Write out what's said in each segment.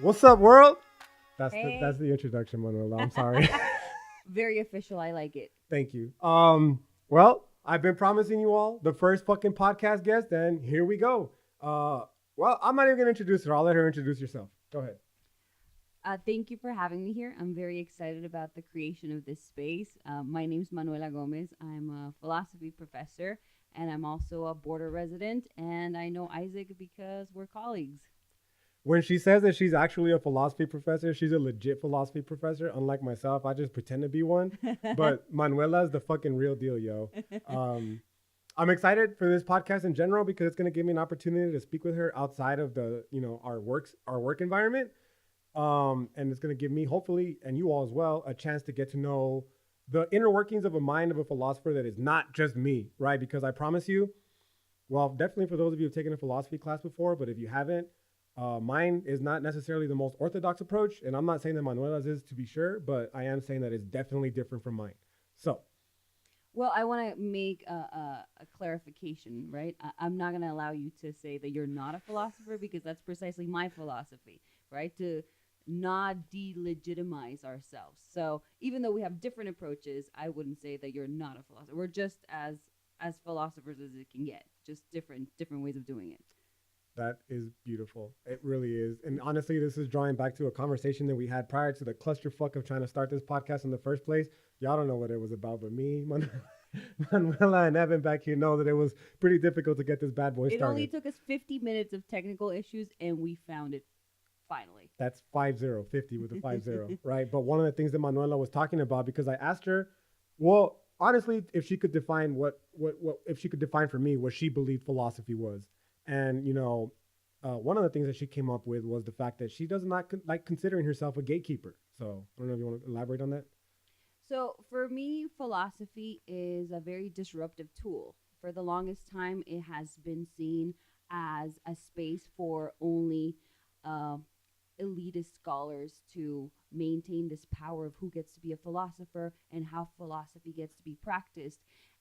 What's up, world? That's Hey. the introduction, Manuela. I'm sorry. Very official. I like it. Thank you. Well, I've been promising you all the first fucking podcast guest, and here we go. Uh, well, I'm not even gonna introduce her. I'll let her introduce herself. Go ahead. Thank you for having me here. I'm very excited about the creation of this space. My name's Manuela Gomez. I'm a philosophy professor, and I'm also a border resident. And I know Isaac because we're colleagues. When she says that she's actually a philosophy professor, she's a legit philosophy professor. Unlike myself, I just pretend to be one. But Manuela is the fucking real deal, yo. Um, I'm excited for this podcast in general because it's going to give me an opportunity to speak with her outside of the, our work environment. And it's going to give me, hopefully, and you all as well, a chance to get to know the inner workings of a mind of a philosopher that is not just me, right? Because I promise you, well, definitely for those of you who've taken a philosophy class before, but if you haven't, mine is not necessarily the most orthodox approach. And I'm not saying that Manuela's is to be sure, but I am saying that it's definitely different from mine. So, Well, I want to make a clarification, right? I'm not going to allow you to say that you're not a philosopher because that's precisely my philosophy, right? To not delegitimize ourselves. So even though we have different approaches, I wouldn't say that you're not a philosopher. We're just as philosophers as it can get, just different ways of doing it. that is beautiful. It really is. And honestly, this is drawing back to a conversation that we had prior to the clusterfuck of trying to start this podcast in the first place. Y'all don't know what it was about, but me, Manuela, and Evan back here know that it was pretty difficult to get this bad boy It only started. took us 50 minutes of technical issues, and we found it finally. That's 50 with a 50, right? But one of the things that Manuela was talking about, because I asked her, well, honestly, if she could define what if she could define for me what she believed philosophy was. And, one of the things that she came up with was the fact that she does not like considering herself a gatekeeper. So I don't know if you want to elaborate on that. So for me, philosophy is a very disruptive tool. For the longest time, it has been seen as a space for only uh, elitist scholars to maintain this power of who gets to be a philosopher and how philosophy gets to be practiced.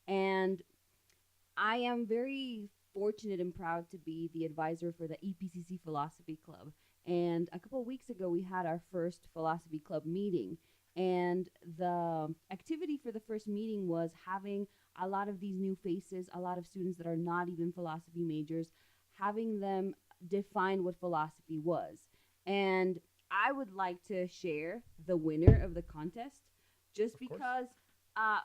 And I am very fortunate and proud to be the advisor for the EPCC Philosophy Club. And a couple of weeks ago, we had our first philosophy club meeting. And the activity for the first meeting was having a lot of these new faces, a lot of students that are not even philosophy majors, having them define what philosophy was. And I would like to share the winner of the contest just Of course. because uh,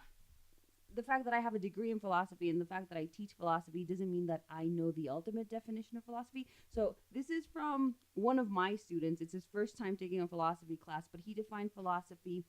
the fact that I have a degree in philosophy and the fact that I teach philosophy doesn't mean that I know the ultimate definition of philosophy. So this is from one of my students. It's his first time taking a philosophy class, but he defined philosophy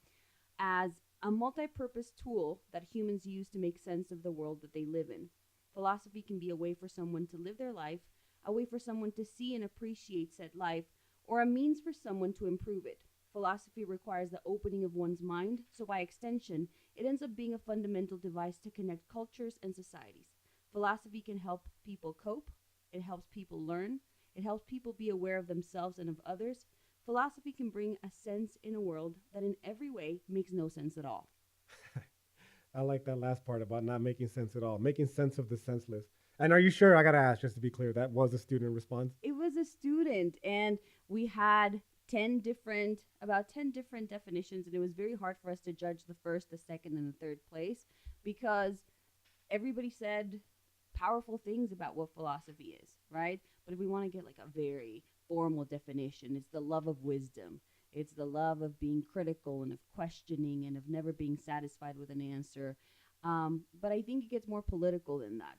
as a multi-purpose tool that humans use to make sense of the world that they live in. Philosophy can be a way for someone to live their life, a way for someone to see and appreciate said life, or a means for someone to improve it. Philosophy requires the opening of one's mind, so by extension, it ends up being a fundamental device to connect cultures and societies. Philosophy can help people cope, it helps people learn, it helps people be aware of themselves and of others. Philosophy can bring a sense in a world that in every way makes no sense at all. I like that last part about not making sense at all, making sense of the senseless. And are you sure? I gotta ask, just to be clear, that was a student response. It was a student, and we had 10 different definitions, and it was very hard for us to judge the first, the second, and the third place because everybody said powerful things about what philosophy is, right? But if we want to get like a very formal definition, it's the love of wisdom. It's the love of being critical and of questioning and of never being satisfied with an answer. But I think it gets more political than that.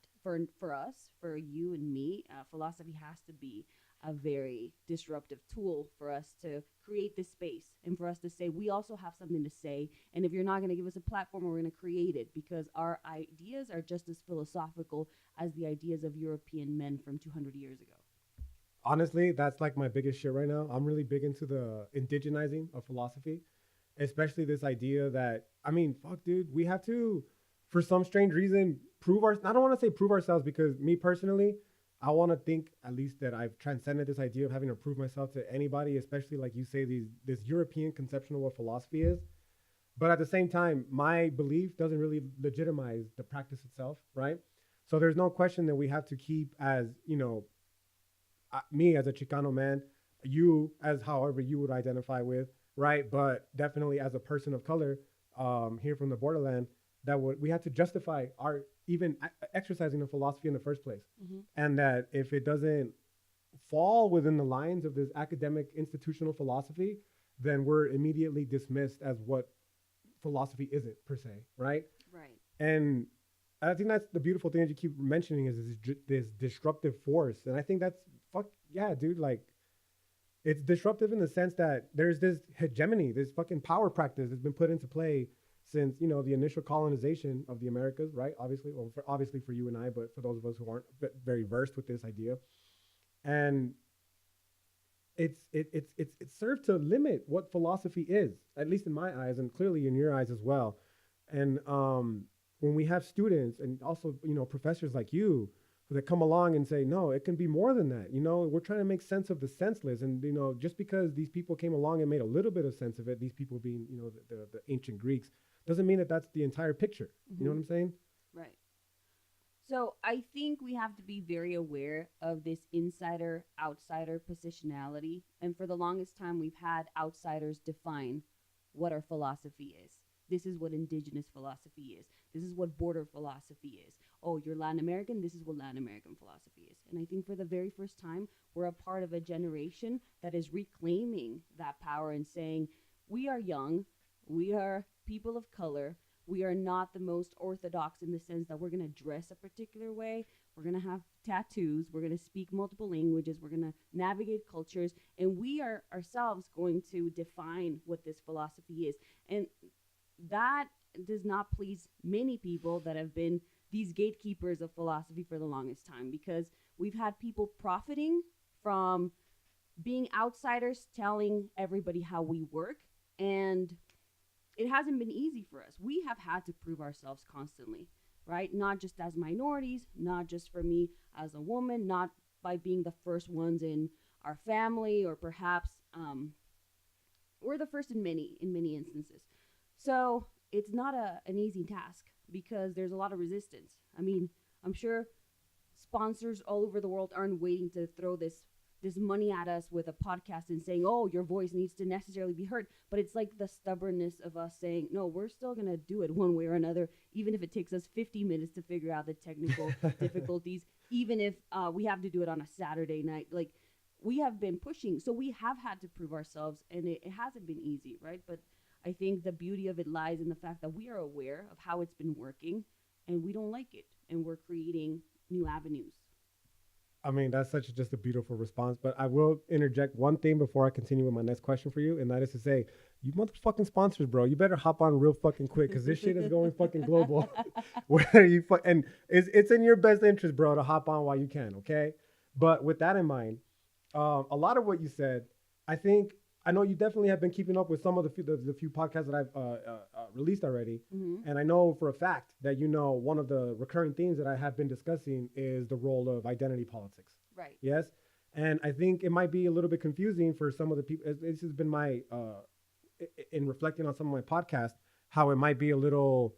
For us, for you and me, philosophy has to be a very disruptive tool for us to create this space and for us to say we also have something to say. And if you're not going to give us a platform, we're going to create it because our ideas are just as philosophical as the ideas of European men from 200 years ago. Honestly, that's like my biggest shit right now. I'm really big into the indigenizing of philosophy, especially this idea that, I mean, fuck, dude, we have to, for some strange reason, prove our, I don't want to say prove ourselves because me personally, I want to think at least that I've transcended this idea of having to prove myself to anybody, especially like you say, this European conception of what philosophy is. But at the same time, my belief doesn't really legitimize the practice itself, right? So there's no question that we have to keep as, me as a Chicano man, you as however you would identify with, right? But definitely as a person of color, here from the borderland, that would we had to justify our even exercising the philosophy in the first place, Hmm. and that if it doesn't fall within the lines of this academic institutional philosophy, then we're immediately dismissed as what philosophy isn't per se, right? Right. And I think that's the beautiful thing that you keep mentioning is this disruptive force, and I think that's fuck yeah, dude. Like it's disruptive in the sense that there's this hegemony, this fucking power practice that's been put into play since the initial colonization of the Americas, right? Obviously, well, obviously for you and I, but for those of us who aren't very versed with this idea, and it's served to limit what philosophy is, at least in my eyes, and clearly in your eyes as well. And when we have students and also professors like you that come along and say, no, it can be more than that. We're trying to make sense of the senseless, and just because these people came along and made a little bit of sense of it, these people being the ancient Greeks, doesn't mean that that's the entire picture. You know Hmm. what I'm saying? Right. So I think we have to be very aware of this insider outsider positionality. And for the longest time, we've had outsiders define what our philosophy is. This is what indigenous philosophy is. This is what border philosophy is. Oh, you're Latin American. This is what Latin American philosophy is. And I think for the very first time, we're a part of a generation that is reclaiming that power and saying, we are young, we are people of color, we are not the most orthodox in the sense that we're going to dress a particular way. We're going to have tattoos. We're going to speak multiple languages. We're going to navigate cultures. And we are ourselves going to define what this philosophy is. And that does not please many people that have been these gatekeepers of philosophy for the longest time, because we've had people profiting from being outsiders telling everybody how we work, and it hasn't been easy for us. We have had to prove ourselves constantly, right? Not just as minorities, not just for me as a woman, not by being the first ones in our family, or perhaps we're the first in many instances. So it's not an easy task because there's a lot of resistance. I mean, I'm sure sponsors all over the world aren't waiting to throw this money at us with a podcast and saying, "Oh, your voice needs to necessarily be heard." But it's like the stubbornness of us saying, "No, we're still gonna do it one way or another, even if it takes us 50 minutes to figure out the technical difficulties, even if we have to do it on a Saturday night." Like we have been pushing, so we have had to prove ourselves, and it hasn't been easy, right? But I think the beauty of it lies in the fact that we are aware of how it's been working, and we don't like it, and we're creating new avenues. I mean, that's such just a beautiful response. But I will interject one thing before I continue with my next question for you, and that is to say, you motherfucking sponsors, bro, you better hop on real fucking quick because this shit is going fucking global. Where you and it's in your best interest, bro, to hop on while you can. Okay, but with that in mind, a lot of what you said, I think I know you definitely have been keeping up with some of the few podcasts that I've released already, Hmm. and I know for a fact that one of the recurring themes that I have been discussing is the role of identity politics. Right. Yes, and I think it might be a little bit confusing for some of the people. This has been my in reflecting on some of my podcasts, how it might be a little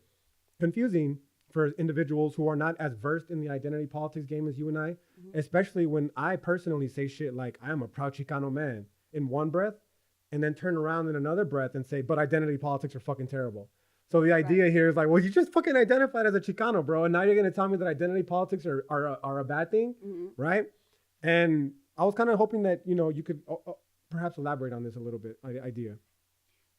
confusing for individuals who are not as versed in the identity politics game as you and I, Hmm. especially when I personally say shit like I am a proud Chicano man in one breath and then turn around in another breath and say, but identity politics are fucking terrible. So the Right. idea here is like, well, you just fucking identified as a Chicano, bro, and now you're gonna tell me that identity politics are a bad thing, Hmm. right? And I was kind of hoping that you could perhaps elaborate on this a little bit, idea.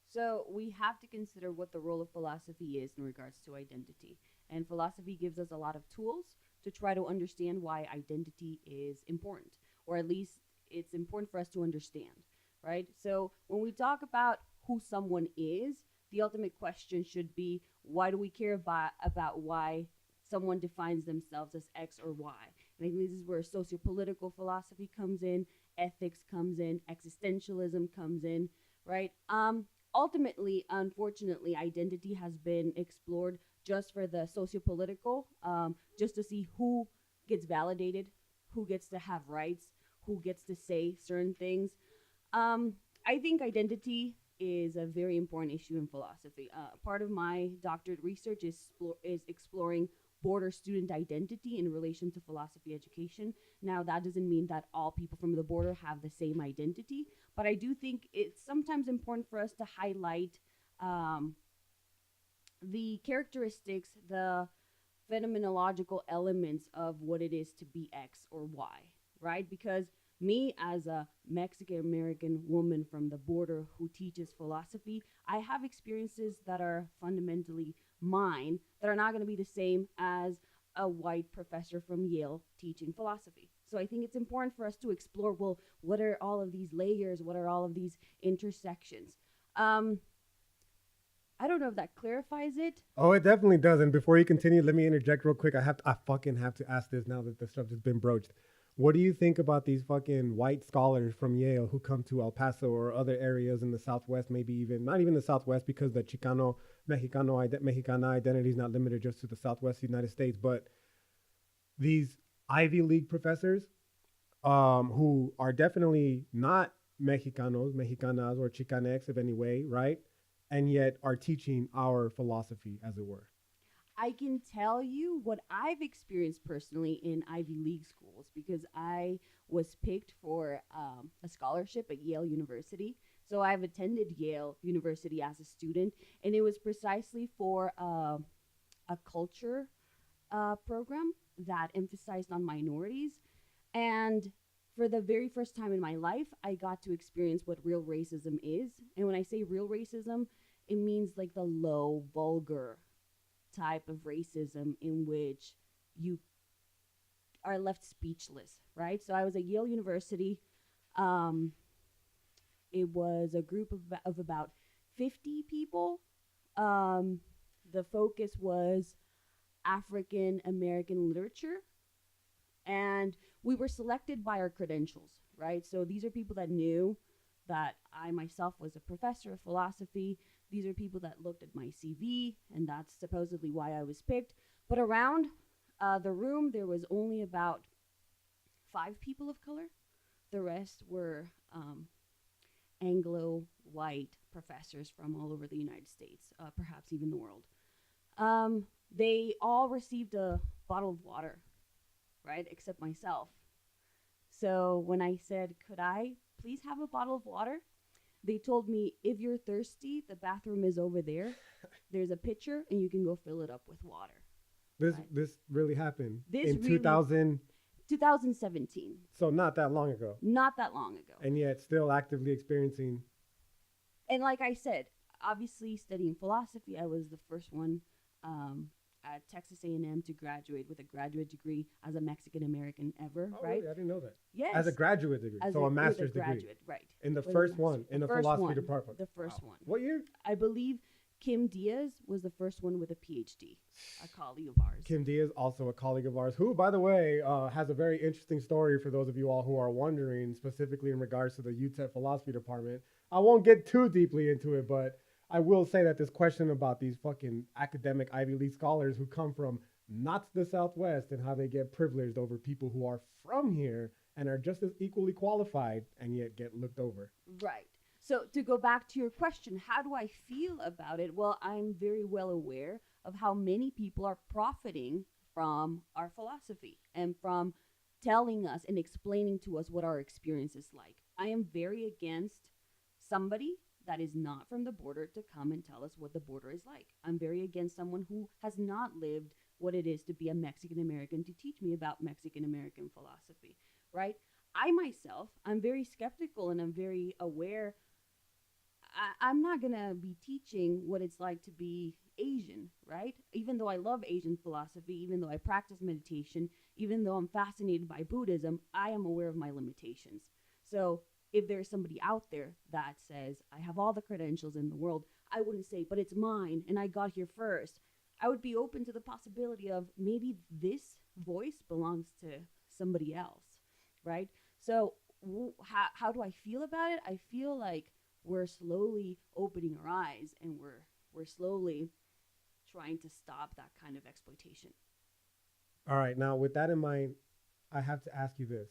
So we have to consider what the role of philosophy is in regards to identity. And philosophy gives us a lot of tools to try to understand why identity is important, or at least it's important for us to understand, right? So when we talk about who someone is, the ultimate question should be, why do we care about why someone defines themselves as X or Y? And I think this is where sociopolitical philosophy comes in, ethics comes in, existentialism comes in, right? Ultimately, unfortunately, identity has been explored just for the sociopolitical, just to see who gets validated, who gets to have rights, who gets to say certain things. Um, I think identity is a very important issue in philosophy. Part of my doctorate research is exploring border student identity in relation to philosophy education. Now, that doesn't mean that all people from the border have the same identity, but I do think it's sometimes important for us to highlight um, the characteristics, the phenomenological elements of what it is to be X or Y, right? Because me, as a Mexican American woman from the border who teaches philosophy, I have experiences that are fundamentally mine that are not going to be the same as a white professor from Yale teaching philosophy. So I think it's important for us to explore, well, what are all of these layers? What are all of these intersections? Um, I don't know if that clarifies it. Oh, it definitely does. And before you continue, let me interject real quick. I fucking have to ask this now that the subject's been broached. What do you think about these fucking white scholars from Yale who come to El Paso or other areas in the Southwest, maybe even not even the Southwest, because the Chicano Mexicana identity is not limited just to the Southwest United States, but these Ivy League professors who are definitely not Mexicanos, Mexicanas, or Chicanx of any way, right? And yet are teaching our philosophy, as it were. I can tell you what I've experienced personally in Ivy League schools because I was picked for a scholarship at Yale University. So I've attended Yale University as a student, and it was precisely for a culture program that emphasized on minorities. And for the very first time in my life, I got to experience what real racism is. And when I say real racism, it means like the low, vulgar type of racism in which you are left speechless, right? So I was at Yale University. Um, it was a group of about 50 people. Um, the focus was African American literature. And we were selected by our credentials, right? So these are people that knew that I myself was a professor of philosophy. These are people that looked at my CV, and that's supposedly why I was picked. But around the room, there was only about 5 people of color. The rest were Anglo white professors from all over the United States, perhaps even the world. They all received a bottle of water, right? Except myself. So when I said, could I please have a bottle of water? They told me, if you're thirsty, the bathroom is over there. There's a pitcher, and you can go fill it up with water. This really happened This in really, 2000. 2017. So not that long ago. Not that long ago. And yet still actively experiencing. And like I said, obviously studying philosophy, I was the first one at Texas A&M to graduate with a graduate degree as a Mexican American ever, Oh, right? really? I didn't know that. Yes. As a graduate degree. So a master's degree. Graduate, right. In the With first one, in the philosophy one, department. The first Wow. one. What year? I believe Kim Diaz was the first one with a PhD, a colleague of ours. Kim Diaz, also a colleague of ours, who, by the way, has a very interesting story for those of you all who are wondering, specifically in regards to the UTEP philosophy department. I won't get too deeply into it, but I will say that this question about these fucking academic Ivy League scholars who come from not the Southwest and how they get privileged over people who are from here and are just as equally qualified and yet get looked over. Right. So to go back to your question, how do I feel about it? Well, I'm very well aware of how many people are profiting from our philosophy and from telling us and explaining to us what our experience is like. I am very against somebody that is not from the border to come and tell us what the border is like. I'm very against someone who has not lived what it is to be a Mexican American to teach me about Mexican American philosophy, right? I myself, I'm very skeptical and I'm very aware. I'm not going to be teaching what it's like to be Asian, right? Even though I love Asian philosophy, even though I practice meditation, even though I'm fascinated by Buddhism, I am aware of my limitations. So if there's somebody out there that says, I have all the credentials in the world, I wouldn't say, but it's mine and I got here first. I would be open to the possibility of maybe this voice belongs to somebody else, right? So how do I feel about it? I feel like we're slowly opening our eyes and we're slowly trying to stop that kind of exploitation. All right. Now, with that in mind, I have to ask you this.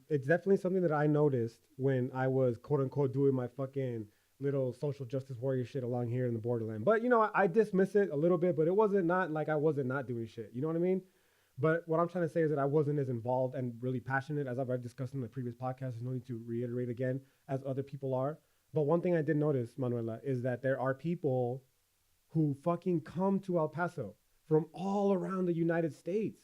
It's definitely something that I noticed when I was quote unquote doing my fucking little social justice warrior shit along here in the borderland. But I dismiss it a little bit, but it wasn't not like I wasn't not doing shit. You know what I mean? But what I'm trying to say is that I wasn't as involved and really passionate as I've already discussed in the previous podcast. There's no need to reiterate again as other people are. But one thing I did notice, Manuela, is that there are people who fucking come to El Paso from all around the United States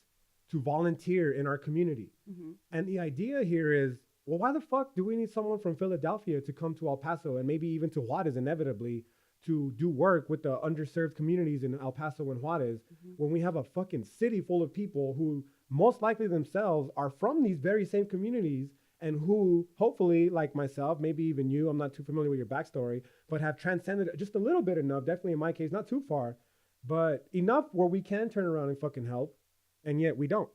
to volunteer in our community. Mm-hmm. And the idea here is, well, why the fuck do we need someone from Philadelphia to come to El Paso and maybe even to Juarez inevitably to do work with the underserved communities in El Paso and Juarez when we have a fucking city full of people who most likely themselves are from these very same communities and who hopefully, like myself, maybe even you, I'm not too familiar with your backstory, but have transcended just a little bit enough, definitely in my case, not too far, but enough where we can turn around and fucking help, and yet we don't.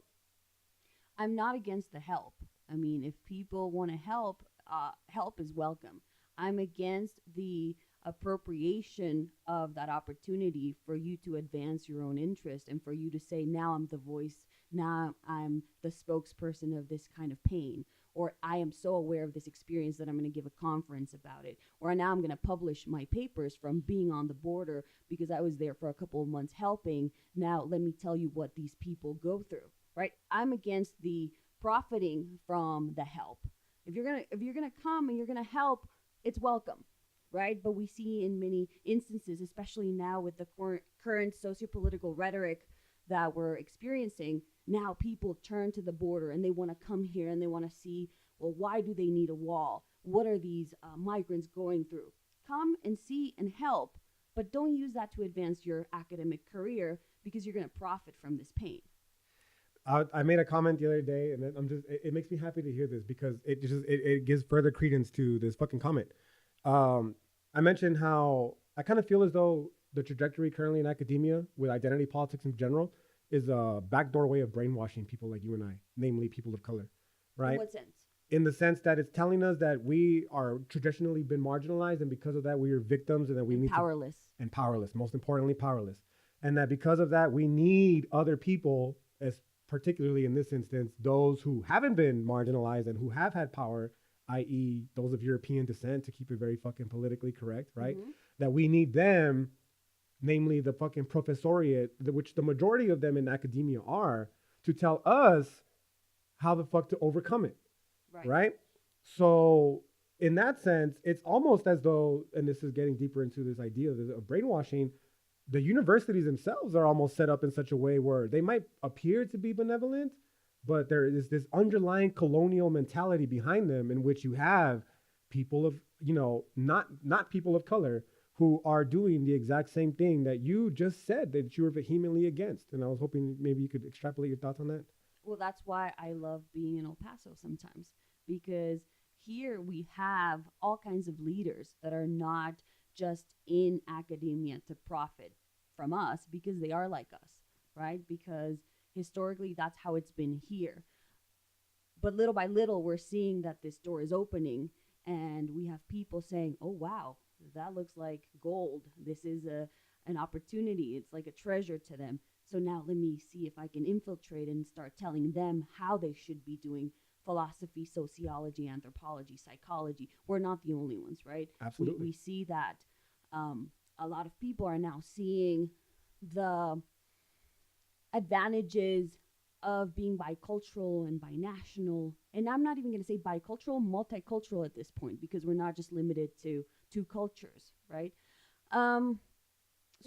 I'm not against the help. I mean, if people want to help, help is welcome. I'm against the appropriation of that opportunity for you to advance your own interest and for you to say, now I'm the voice, now I'm the spokesperson of this kind of pain, or I am so aware of this experience that I'm going to give a conference about it, or now I'm going to publish my papers from being on the border because I was there for a couple of months helping. Now let me tell you what these people go through, right? I'm against the profiting from the help. If you're gonna come and you're gonna help, it's welcome, right? But we see in many instances, especially now with the current sociopolitical rhetoric that we're experiencing, now people turn to the border and they want to come here and they want to see, well, why do they need a wall? What are these migrants going through? Come and see and help, but don't use that to advance your academic career because you're going to profit from this pain. I made a comment the other day, and it makes me happy to hear this because it gives further credence to this fucking comment. I mentioned how I kind of feel as though the trajectory currently in academia with identity politics in general is a backdoor way of brainwashing people like you and I, namely people of color, right? In what sense? In the sense that it's telling us that we are traditionally been marginalized, and because of that, we are victims, and that we need powerless. And powerless, most importantly, powerless, and that because of that, we need other people, as particularly in this instance, those who haven't been marginalized and who have had power, i.e. those of European descent, to keep it very fucking politically correct, right? Mm-hmm. That we need them, namely the fucking professoriate, which the majority of them in academia are, to tell us how the fuck to overcome it, right? So in that sense, it's almost as though, and this is getting deeper into this idea of brainwashing, the universities themselves are almost set up in such a way where they might appear to be benevolent, but there is this underlying colonial mentality behind them in which you have people of, not people of color who are doing the exact same thing that you just said that you were vehemently against. And I was hoping maybe you could extrapolate your thoughts on that. Well, that's why I love being in El Paso sometimes, because here we have all kinds of leaders that are not just in academia to profit from us because they are like us, right? Because historically that's how it's been here. But little by little, we're seeing that this door is opening and we have people saying, oh, wow, that looks like gold. This is an opportunity. It's like a treasure to them. So now let me see if I can infiltrate and start telling them how they should be doing philosophy, sociology, anthropology, psychology. We're not the only ones, right? Absolutely. We see that a lot of people are now seeing the advantages of being bicultural and binational. And I'm not even going to say bicultural, multicultural at this point, because we're not just limited to two cultures, right? So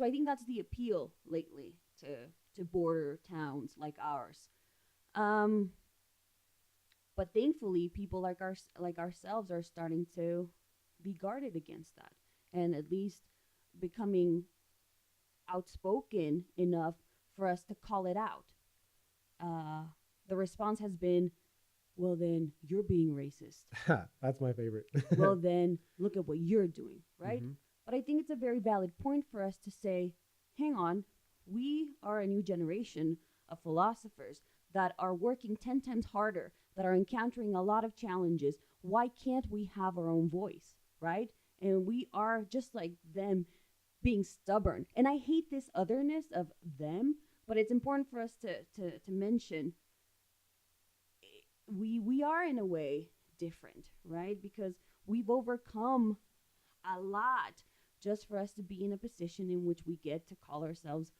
I think that's the appeal lately to border towns like ours. But thankfully, people like ourselves are starting to be guarded against that, and at least becoming outspoken enough for us to call it out. The response has been, well, then you're being racist. That's my favorite. Well, then look at what you're doing, right? Mm-hmm. But I think it's a very valid point for us to say, hang on, we are a new generation of philosophers that are working 10 times harder, that are encountering a lot of challenges. Why can't we have our own voice, right? And we are just like them, being stubborn. And I hate this otherness of them, but it's important for us to mention we are in a way different, right? Because we've overcome a lot just for us to be in a position in which we get to call ourselves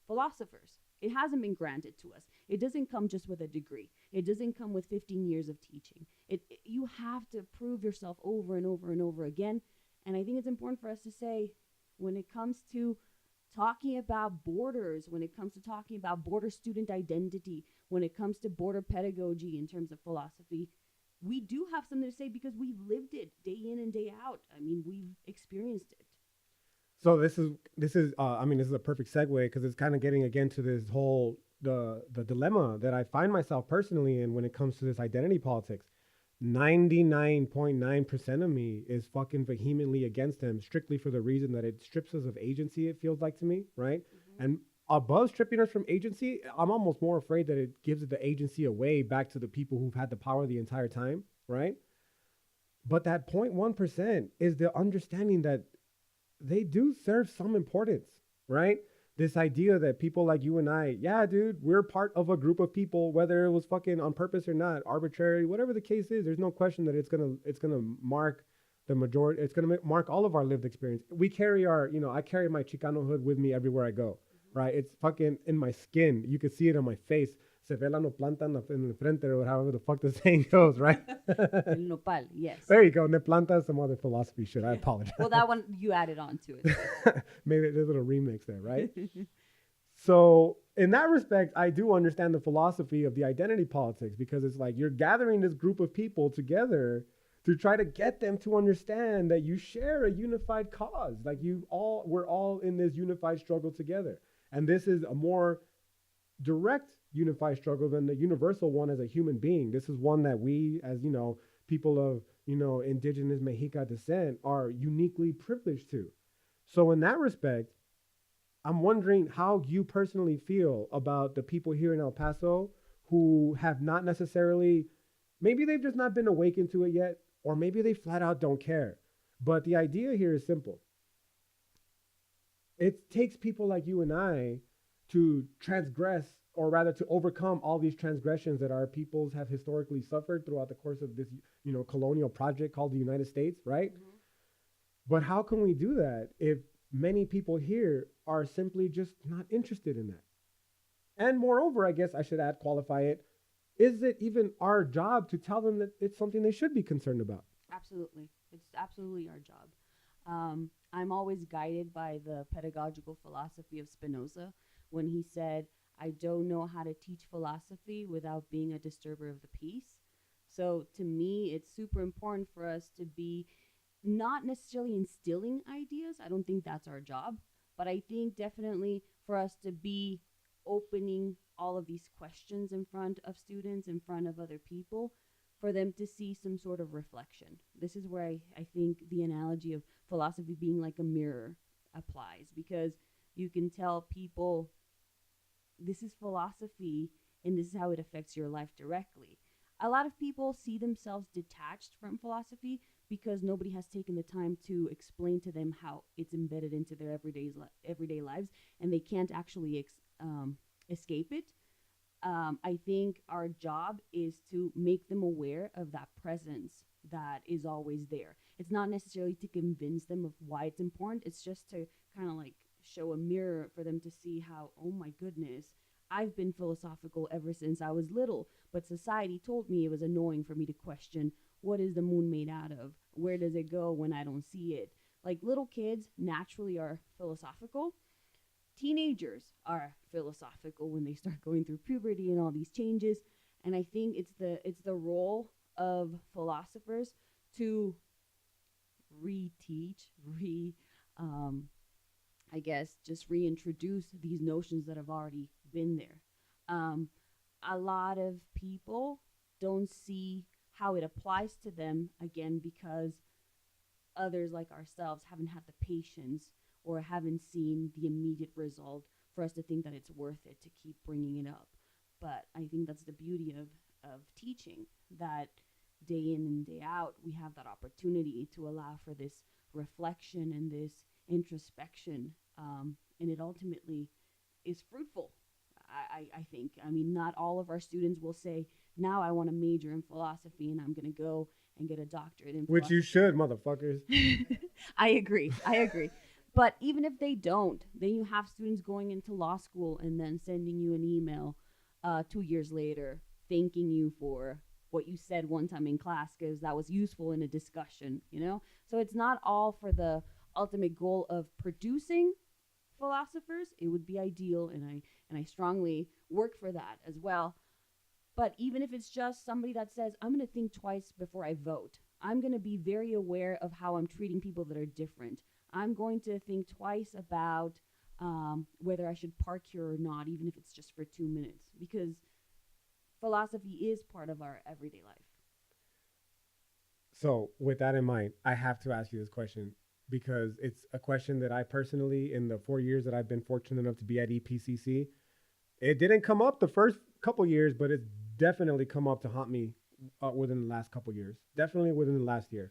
philosophers. It hasn't been granted to us. It doesn't come just with a degree. It doesn't come with 15 years of teaching. You have to prove yourself over and over and over again. And I think it's important for us to say, when it comes to talking about borders, when it comes to talking about border student identity, when it comes to border pedagogy in terms of philosophy, we do have something to say because we've lived it day in and day out. I mean, we've experienced it. So this is I mean, this is a perfect segue because it's kind of getting again to this whole the dilemma that I find myself personally in when it comes to this identity politics. 99.9% of me is fucking vehemently against him strictly for the reason that it strips us of agency, it feels like to me, right? And above stripping us from agency, I'm almost more afraid that it gives the agency away back to the people who've had the power the entire time, right? But that 0.1% is the understanding that they do serve some importance, right? This idea that people like you and I, yeah, dude, we're part of a group of people, whether it was fucking on purpose or not, arbitrary, whatever the case is, there's no question that it's gonna mark the majority. It's gonna mark all of our lived experience. We carry our, I carry my Chicano hood with me everywhere I go, right? It's fucking in my skin. You can see it on my face. Se ve la no planta en el frente, or however the fuck the saying goes, right? El nopal, yes. There you go. Ne planta is some other philosophy shit. I apologize. Well, that one you added on to it. Maybe there's a little remix there, right? So in that respect, I do understand the philosophy of the identity politics because it's like you're gathering this group of people together to try to get them to understand that you share a unified cause. Like we're all in this unified struggle together. And this is a more direct unified struggle than the universal one as a human being. This is one that we, as people of indigenous Mexica descent, are uniquely privileged to. So in that respect, I'm wondering how you personally feel about the people here in El Paso who have not necessarily, maybe they've just not been awakened to it yet, or maybe they flat out don't care. But the idea here is simple. It takes people like you and I to transgress, or rather to overcome all these transgressions that our peoples have historically suffered throughout the course of this, colonial project called the United States, right? Mm-hmm. But how can we do that if many people here are simply just not interested in that? And moreover, I guess I should qualify it, is it even our job to tell them that it's something they should be concerned about? Absolutely. It's absolutely our job. I'm always guided by the pedagogical philosophy of Spinoza when he said, I don't know how to teach philosophy without being a disturber of the peace. So to me, it's super important for us to be not necessarily instilling ideas. I don't think that's our job. But I think definitely for us to be opening all of these questions in front of students, in front of other people, for them to see some sort of reflection. This is where I think the analogy of philosophy being like a mirror applies, because you can tell people, this is philosophy and this is how it affects your life directly. A lot of people see themselves detached from philosophy because nobody has taken the time to explain to them how it's embedded into their everyday lives, and they can't actually escape it. I think our job is to make them aware of that presence that is always there. It's not necessarily to convince them of why it's important. It's just to kind of like show a mirror for them to see how, oh my goodness, I've been philosophical ever since I was little, but society told me it was annoying for me to question, what is the moon made out of? Where does it go when I don't see it? Like, little kids naturally are philosophical. Teenagers are philosophical when they start going through puberty and all these changes. And I think it's the role of philosophers to reteach, I guess, just reintroduce these notions that have already been there. A lot of people don't see how it applies to them, again, because others like ourselves haven't had the patience or haven't seen the immediate result for us to think that it's worth it to keep bringing it up. But I think that's the beauty of teaching, that day in and day out, we have that opportunity to allow for this reflection and this introspection, and it ultimately is fruitful. I think. I mean, not all of our students will say, now I want to major in philosophy and I'm going to go and get a doctorate in Which you philosophy. should, motherfuckers. I agree. I agree. But even if they don't, then you have students going into law school and then sending you an email 2 years later thanking you for what you said one time in class because that was useful in a discussion, you know? So it's not all for the ultimate goal of producing philosophers. It would be ideal, and I strongly work for that as well. But even if it's just somebody that says, I'm going to think twice before I vote, I'm going to be very aware of how I'm treating people that are different. I'm going to think twice about whether I should park here or not, even if it's just for 2 minutes, because philosophy is part of our everyday life. So, with that in mind, I have to ask you this question because it's a question that I personally, in the 4 years that I've been fortunate enough to be at EPCC, it didn't come up the first couple years, but it's definitely come up to haunt me within the last couple years, definitely within the last year.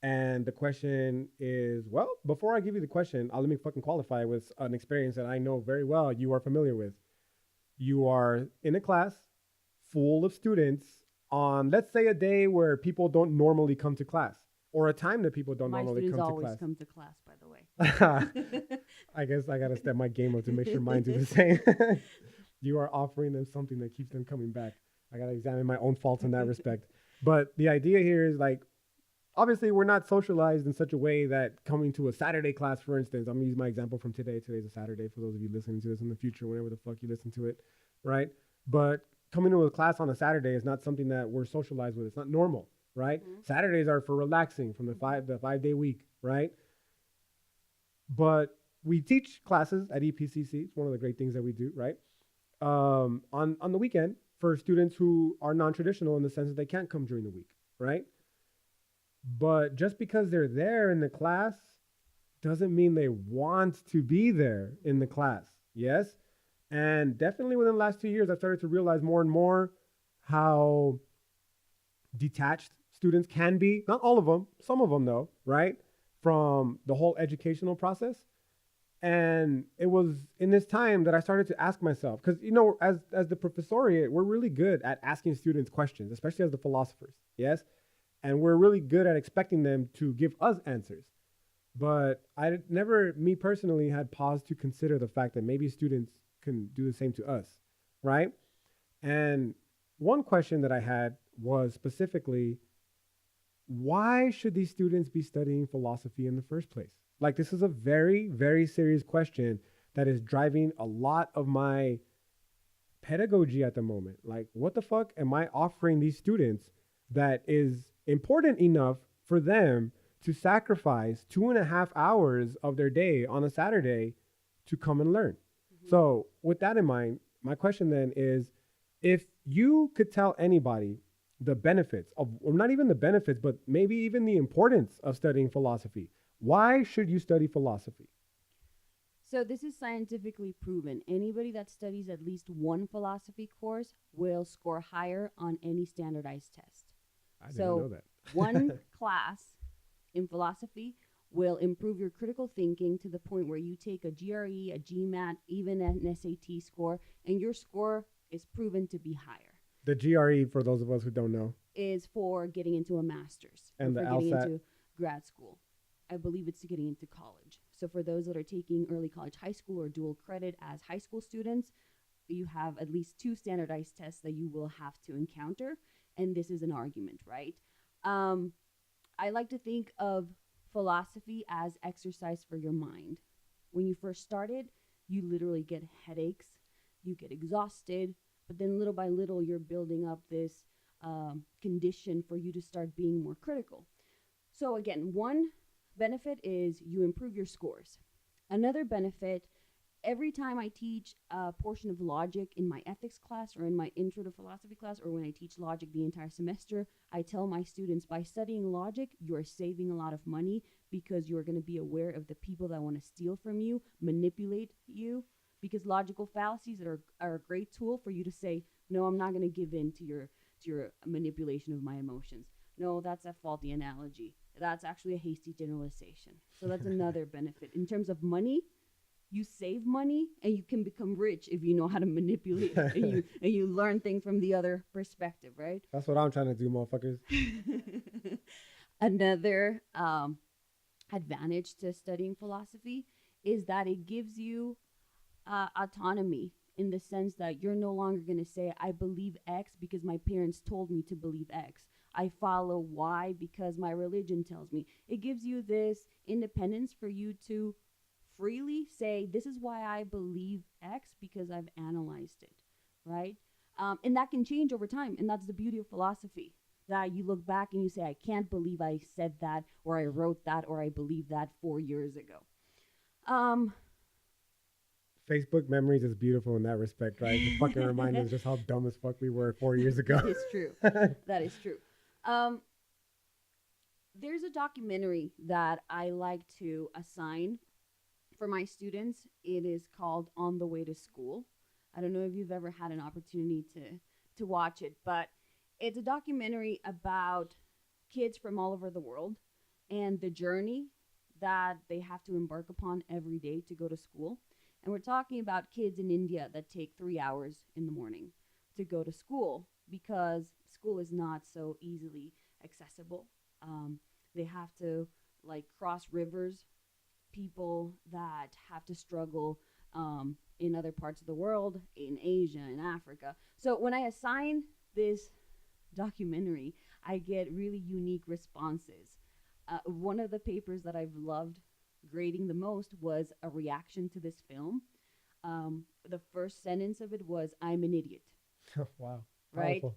And the question is, well, before I give you the question, let me fucking qualify with an experience that I know very well you are familiar with. You are in a class full of students on, let's say, a day where people don't normally come to class, or a time that people don't My normally students come to always class. come to class, by the way. I guess I got to step my game up to make sure mine do the same. You are offering them something that keeps them coming back. I got to examine my own faults in that respect. But the idea here is like, obviously, we're not socialized in such a way that coming to a Saturday class, for instance, I'm going to use my example from today. Today's a Saturday for those of you listening to this in the future, whenever the fuck you listen to it, right? But coming to a class on a Saturday is not something that we're socialized with. It's not normal, right? Mm-hmm. Saturdays are for relaxing from the 5-day week, right? But we teach classes at EPCC. It's one of the great things that we do, right? On the weekend for students who are non-traditional in the sense that they can't come during the week, right? But just because they're there in the class doesn't mean they want to be there in the class. Yes? And definitely within the last 2 years, I've started to realize more and more how detached students can be. Not all of them, some of them though, right? From the whole educational process. And it was in this time that I started to ask myself, because, you know, as the professoriate, we're really good at asking students questions, especially as the philosophers. Yes? And we're really good at expecting them to give us answers. But I never, me personally, had paused to consider the fact that maybe students can do the same to us, right? And one question that I had was specifically, why should these students be studying philosophy in the first place? Like, this is a very, very serious question that is driving a lot of my pedagogy at the moment. Like, what the fuck am I offering these students that is important enough for them to sacrifice 2.5 hours of their day on a Saturday to come and learn? Mm-hmm. So with that in mind, my question then is, if you could tell anybody the benefits of, or not even the benefits, but maybe even the importance of studying philosophy, why should you study philosophy? So this is scientifically proven. Anybody that studies at least one philosophy course will score higher on any standardized test. I didn't know that. One class in philosophy will improve your critical thinking to the point where you take a GRE, a GMAT, even an SAT score, and your score is proven to be higher. The GRE, for those of us who don't know, is for getting into a master's and for the getting LSAT? into grad school. I believe it's to getting into college. So for those that are taking early college, high school, or dual credit as high school students, you have at least 2 standardized tests that you will have to encounter. And this is an argument, right? I like to think of philosophy as exercise for your mind. When you first started, you literally get headaches, you get exhausted, but then little by little, you're building up this condition for you to start being more critical. So again, one benefit is you improve your scores. Another benefit, every time I teach a portion of logic in my ethics class or in my intro to philosophy class, or when I teach logic the entire semester, I tell my students, by studying logic, you're saving a lot of money because you're going to be aware of the people that want to steal from you, manipulate you, because logical fallacies are a great tool for you to say, no, I'm not going to give in to your manipulation of my emotions. No, that's a faulty analogy. That's actually a hasty generalization. So that's another benefit. In terms of money, You save money and you can become rich if you know how to manipulate it and you learn things from the other perspective, right? That's what I'm trying to do, motherfuckers. Another advantage to studying philosophy is that it gives you autonomy in the sense that you're no longer going to say, I believe X because my parents told me to believe X. I follow Y because my religion tells me. It gives you this independence for you to freely say, this is why I believe X because I've analyzed it, right? And that can change over time. And that's the beauty of philosophy, that you look back and you say, I can't believe I said that, or I wrote that, or I believed that 4 years ago. Facebook memories is beautiful in that respect, right? To fucking remind us just how dumb as fuck we were 4 years ago. That is true. That is true. There's a documentary that I like to assign for my students. It is called On the Way to School. I don't know if you've ever had an opportunity to watch it, but it's a documentary about kids from all over the world and the journey that they have to embark upon every day to go to school. And we're talking about kids in India that take 3 hours in the morning to go to school because school is not so easily accessible. They have to like cross rivers, people that have to struggle in other parts of the world, in Asia, in Africa. So when I assign this documentary, I get really unique responses. One of the papers that I've loved grading the most was a reaction to this film. The first sentence of it was, I'm an idiot. Wow. Right? Powerful.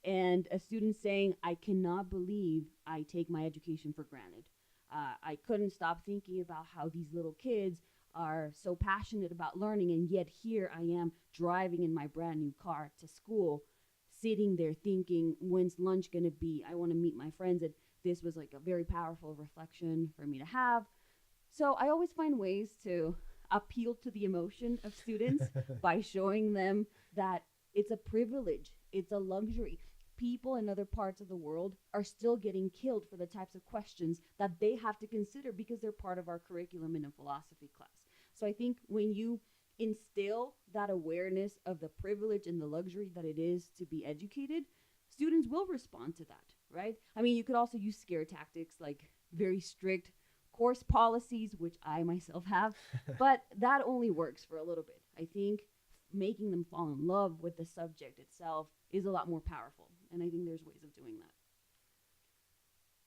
And a student saying, I cannot believe I take my education for granted. I couldn't stop thinking about how these little kids are so passionate about learning, and yet here I am driving in my brand new car to school, sitting there thinking, when's lunch going to be? I want to meet my friends. And this was like a very powerful reflection for me to have. So I always find ways to appeal to the emotion of students by showing them that it's a privilege, it's a luxury. People in other parts of the world are still getting killed for the types of questions that they have to consider because they're part of our curriculum in a philosophy class. So I think when you instill that awareness of the privilege and the luxury that it is to be educated, students will respond to that, right? I mean, you could also use scare tactics like very strict course policies, which I myself have, but that only works for a little bit. I think making them fall in love with the subject itself is a lot more powerful. And I think there's ways of doing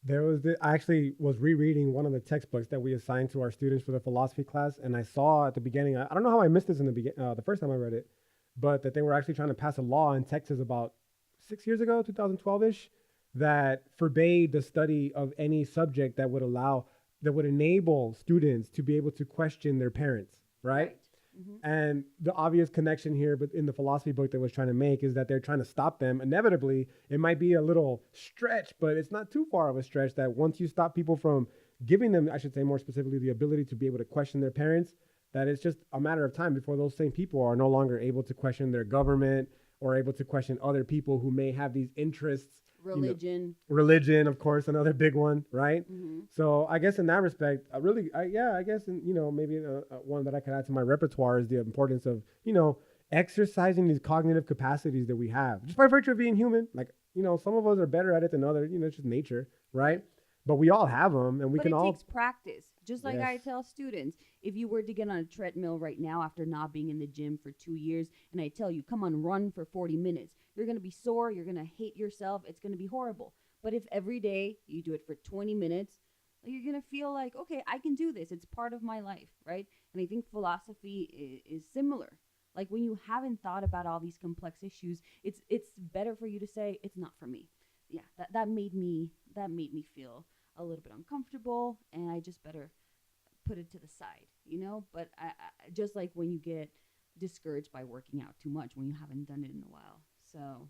that. I actually was rereading one of the textbooks that we assigned to our students for the philosophy class, and I saw at the beginning, I don't know how I missed this in the first time I read it, but that they were actually trying to pass a law in Texas about 6 years ago, 2012-ish, that forbade the study of any subject that would enable students to be able to question their parents, right? Mm-hmm. And the obvious connection here, but in the philosophy book that was trying to make, is that they're trying to stop them. Inevitably, it might be a little stretch, but it's not too far of a stretch that once you stop people from giving them, I should say more specifically, the ability to be able to question their parents, that it's just a matter of time before those same people are no longer able to question their government or able to question other people who may have these interests. Religion, of course, another big one, right? Mm-hmm. So I guess in that respect, I guess, maybe one that I could add to my repertoire is the importance of, exercising these cognitive capacities that we have just by virtue of being human. Like, some of us are better at it than others, it's just nature, right? But we all have them, and it takes practice. Just like I tell students, if you were to get on a treadmill right now after not being in the gym for 2 years, and I tell you, come on, run for 40 minutes, you're going to be sore, you're going to hate yourself, it's going to be horrible. But if every day you do it for 20 minutes, you're going to feel like, okay, I can do this. It's part of my life, right? And I think philosophy is similar. Like when you haven't thought about all these complex issues, it's better for you to say, it's not for me. Yeah, that made me feel a little bit uncomfortable, and I just better put it to the side, But I just like when you get discouraged by working out too much when you haven't done it in a while. So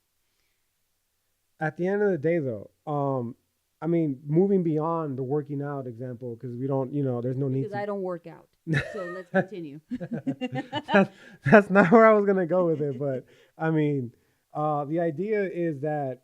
at the end of the day, though, moving beyond the working out example, because we don't, there's no need. Because I don't work out. So let's continue. That's not where I was gonna go with it, but the idea is that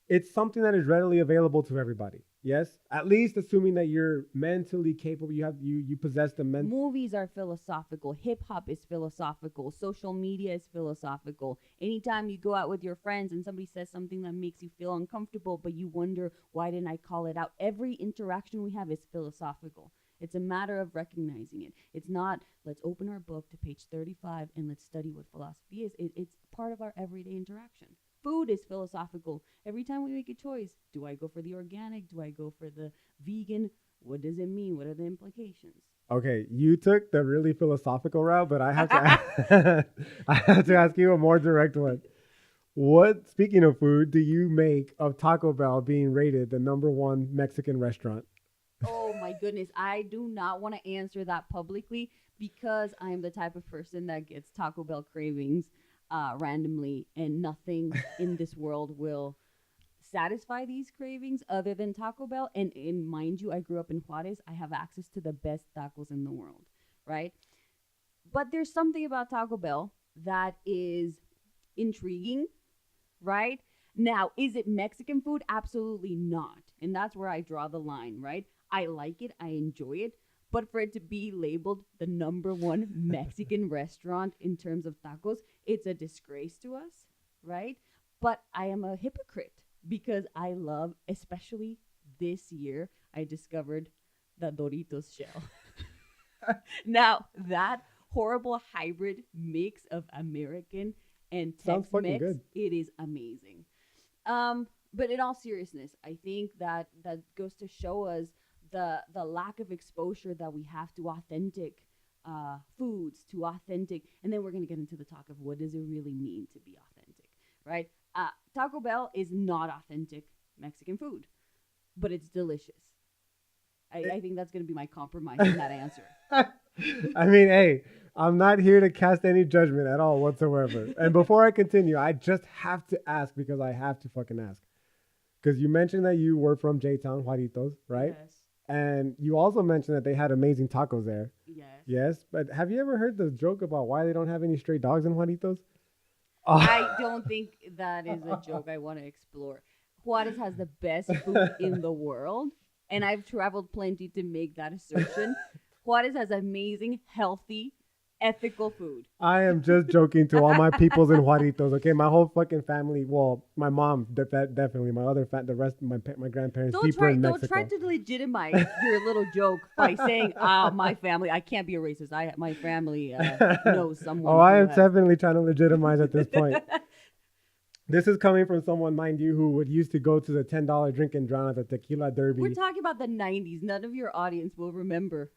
it's something that is readily available to everybody. Yes, at least assuming that you're mentally capable, you possess the Movies are philosophical. Hip hop is philosophical. Social media is philosophical. Anytime you go out with your friends and somebody says something that makes you feel uncomfortable, but you wonder, why didn't I call it out? Every interaction we have is philosophical. It's a matter of recognizing it. It's not, let's open our book to page 35 and let's study what philosophy is. It's part of our everyday interaction. Food is philosophical. Every time we make a choice, do I go for the organic? Do I go for the vegan? What does it mean? What are the implications? Okay, you took the really philosophical route, but I have to I have to ask you a more direct one. What, speaking of food, do you make of Taco Bell being rated the number one Mexican restaurant? Oh my goodness. I do not want to answer that publicly because I am the type of person that gets Taco Bell cravings randomly, and nothing in this world will satisfy these cravings other than Taco Bell. And mind you, I grew up in Juarez. I have access to the best tacos in the world, right? But there's something about Taco Bell that is intriguing, right? Now, is it Mexican food? Absolutely not. And that's where I draw the line, right? I like it, I enjoy it, but for it to be labeled the number one Mexican restaurant in terms of tacos, it's a disgrace to us, right? But I am a hypocrite because I love, especially this year, I discovered the Doritos shell. Now, that horrible hybrid mix of American and Sounds fucking Tex-Mex, good. it is amazing. But in all seriousness, I think that goes to show us the lack of exposure that we have to authentic foods, to authentic, and then we're going to get into the talk of what does it really mean to be authentic, right? Taco Bell is not authentic Mexican food, but it's delicious. I think that's going to be my compromise in that answer. I mean, hey, I'm not here to cast any judgment at all whatsoever. And before I continue, I just have to ask because I have to fucking ask. Because you mentioned that you were from J-Town, Juaritos, right? Yes. And you also mentioned that they had amazing tacos there. Yes. Yes, but have you ever heard the joke about why they don't have any stray dogs in Juaritos? I don't think that is a joke I want to explore. Juarez has the best food in the world, and I've traveled plenty to make that assertion. Juarez has amazing, healthy, ethical food. I am just joking to all my peoples in Juaritos, okay? My whole fucking family, well, my mom, definitely, my other, the rest of my grandparents, deeper in Mexico. Don't try to legitimize your little joke by saying, my family, I can't be a racist. My family knows someone. Oh, I am definitely trying to legitimize at this point. This is coming from someone, mind you, who would used to go to the $10 drink and drown at the tequila derby. We're talking about the 90s. None of your audience will remember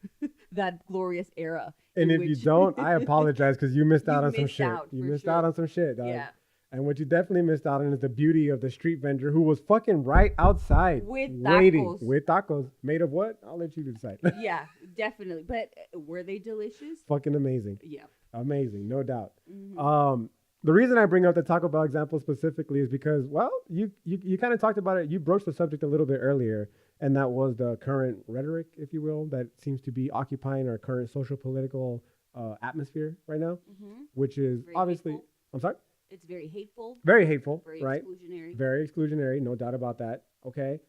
that glorious era. And if you don't, I apologize because you missed out on some shit. You missed sure. out on some shit, dog. Yeah. And what you definitely missed out on is the beauty of the street vendor who was fucking right outside waiting with tacos. Made of what? I'll let you decide. Yeah, definitely. But were they delicious? Fucking amazing. Yeah. Amazing, no doubt. Mm-hmm. The reason I bring up the Taco Bell example specifically is because, well, you kind of talked about it. You broached the subject a little bit earlier, and that was the current rhetoric, if you will, that seems to be occupying our current social political atmosphere right now, which is very obviously, hateful. I'm sorry? It's very hateful. Very hateful, Very right? exclusionary. Very exclusionary, no doubt about that. Okay.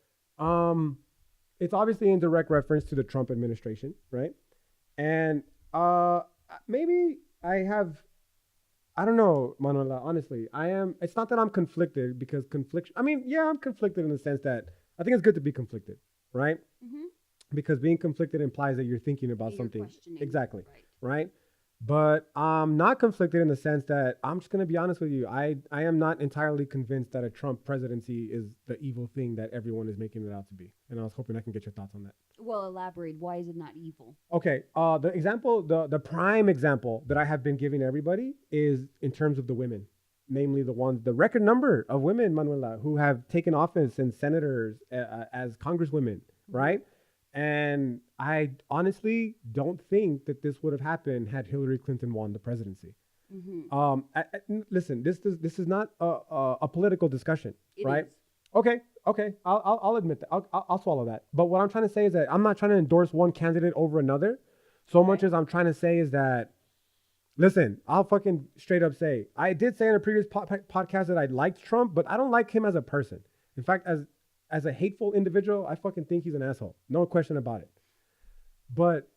It's obviously in direct reference to the Trump administration, right? And maybe I don't know, Manuela, honestly. It's not that I'm conflicted because I'm conflicted in the sense that I think it's good to be conflicted, right? Mm-hmm. Because being conflicted implies that you're thinking about something. Exactly. Right? But I'm not conflicted in the sense that I'm just going to be honest with you. I am not entirely convinced that a Trump presidency is the evil thing that everyone is making it out to be. And I was hoping I can get your thoughts on that. Well, elaborate. Why is it not evil? Okay. The prime example that I have been giving everybody is in terms of the women, namely the record number of women, Manuela, who have taken office and senators as congresswomen, right? And I honestly don't think that this would have happened had Hillary Clinton won the presidency. Mm-hmm. Listen, this is not a political discussion, right? Is. Okay. I'll admit that. I'll swallow that. But what I'm trying to say is that I'm not trying to endorse one candidate over another, so much as I'm trying to say is that, listen, I'll fucking straight up say, I did say in a previous podcast that I liked Trump, but I don't like him as a person. In fact, as a hateful individual, I fucking think he's an asshole. No question about it. But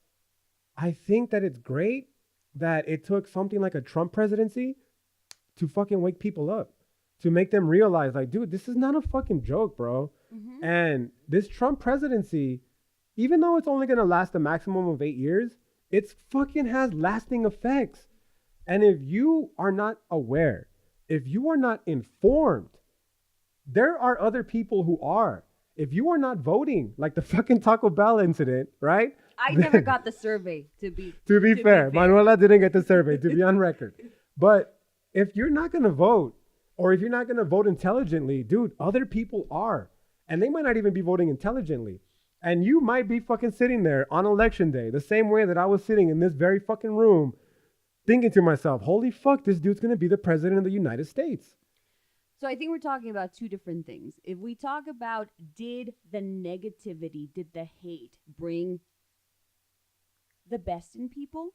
I think that it's great that it took something like a Trump presidency to fucking wake people up, to make them realize, like, dude, this is not a fucking joke, bro. And this Trump presidency, even though it's only going to last a maximum of 8 years, it's fucking has lasting effects. And if you are not aware, if you are not informed, there are other people who are. If you are not voting, like the fucking Taco Bell incident, right? I never got the survey, to be fair. Manuela didn't get the survey, to be on record. But if you're not going to vote, or if you're not going to vote intelligently, dude, other people are. And they might not even be voting intelligently. And you might be fucking sitting there on election day, the same way that I was sitting in this very fucking room, thinking to myself, holy fuck, this dude's going to be the president of the United States. So I think we're talking about two different things. If we talk about, did the negativity, did the hate bring the best in people?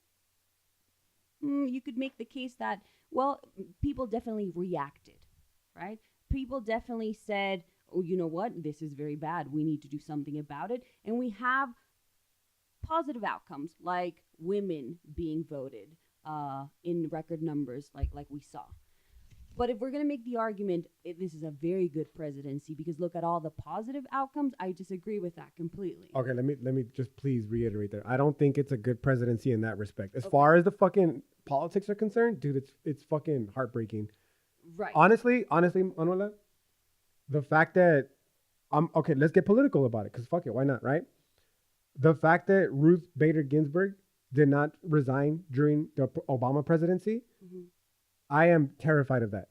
You could make the case that, well, people definitely reacted, right? People definitely said, oh, you know what? This is very bad. We need to do something about it. And we have positive outcomes, like women being voted in record numbers, like we saw. But if we're going to make the argument, this is a very good presidency because look at all the positive outcomes, I disagree with that completely. Okay, let me just please reiterate there. I don't think it's a good presidency in that respect. As far as the fucking politics are concerned, dude, it's fucking heartbreaking. Right. Honestly, Manuela, the fact that okay, let's get political about it because fuck it, why not, right? The fact that Ruth Bader Ginsburg did not resign during the Obama presidency, I am terrified of that.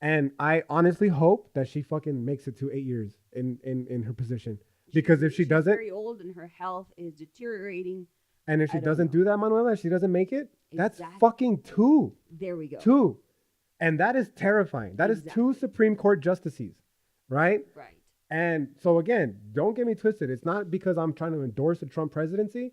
And I honestly hope that she fucking makes it to 8 years in her position. Because if she doesn't... She's very old and her health is deteriorating. And if she doesn't do that, Manuela, if she doesn't make it, that's fucking 2. There we go. 2. And that is terrifying. That is 2 Supreme Court justices, right? Right. And so again, don't get me twisted. It's not because I'm trying to endorse the Trump presidency,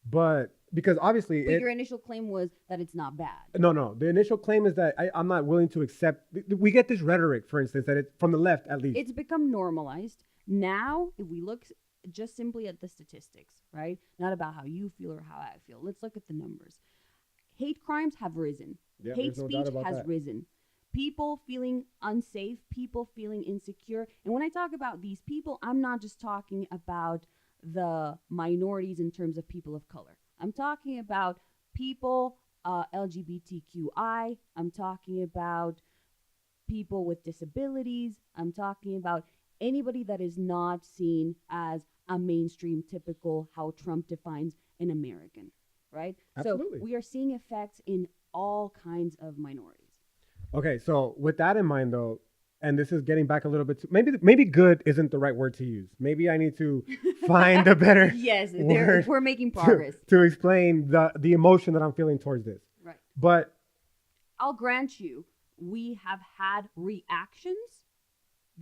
but... Because obviously... But your initial claim was that it's not bad. No. The initial claim is that I'm not willing to accept... We get this rhetoric, for instance, that it's from the left, at least. It's become normalized. Now, if we look just simply at the statistics, right? Not about how you feel or how I feel. Let's look at the numbers. Hate crimes have risen. Yeah, Hate no speech doubt has risen. People feeling unsafe, people feeling insecure. And when I talk about these people, I'm not just talking about the minorities in terms of people of color. I'm talking about people, LGBTQI. I'm talking about people with disabilities. I'm talking about anybody that is not seen as a mainstream, typical how Trump defines an American, right? Absolutely. So we are seeing effects in all kinds of minorities. Okay, so with that in mind, though, and this is getting back a little bit to, maybe good isn't the right word to use. Maybe I need to find a better yes, word we're making progress to explain the emotion that I'm feeling towards this. Right. But I'll grant you, we have had reactions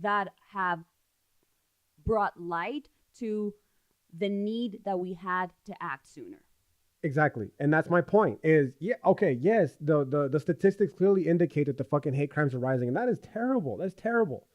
that have brought light to the need that we had to act sooner. Exactly. And that's my point is, yes, the statistics clearly indicate that the fucking hate crimes are rising. And that is terrible. That's terrible.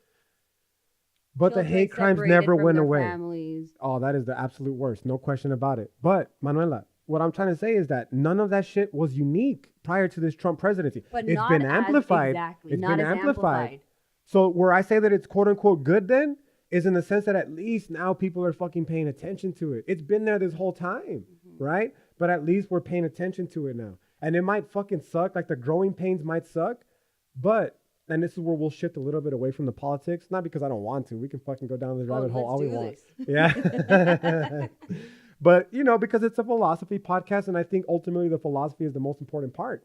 But Children the hate crimes never from went their away. Families. Oh, that is the absolute worst. No question about it. But, Manuela, what I'm trying to say is that none of that shit was unique prior to this Trump presidency. But it's been amplified. It's been amplified. So where I say that it's quote unquote good then is in the sense that at least now people are fucking paying attention to it. It's been there this whole time, right? But at least we're paying attention to it now. And it might fucking suck. Like the growing pains might suck. But, and this is where we'll shift a little bit away from the politics. Not because I don't want to. We can fucking go down this rabbit hole all we want. Yeah. But, because it's a philosophy podcast. And I think ultimately the philosophy is the most important part.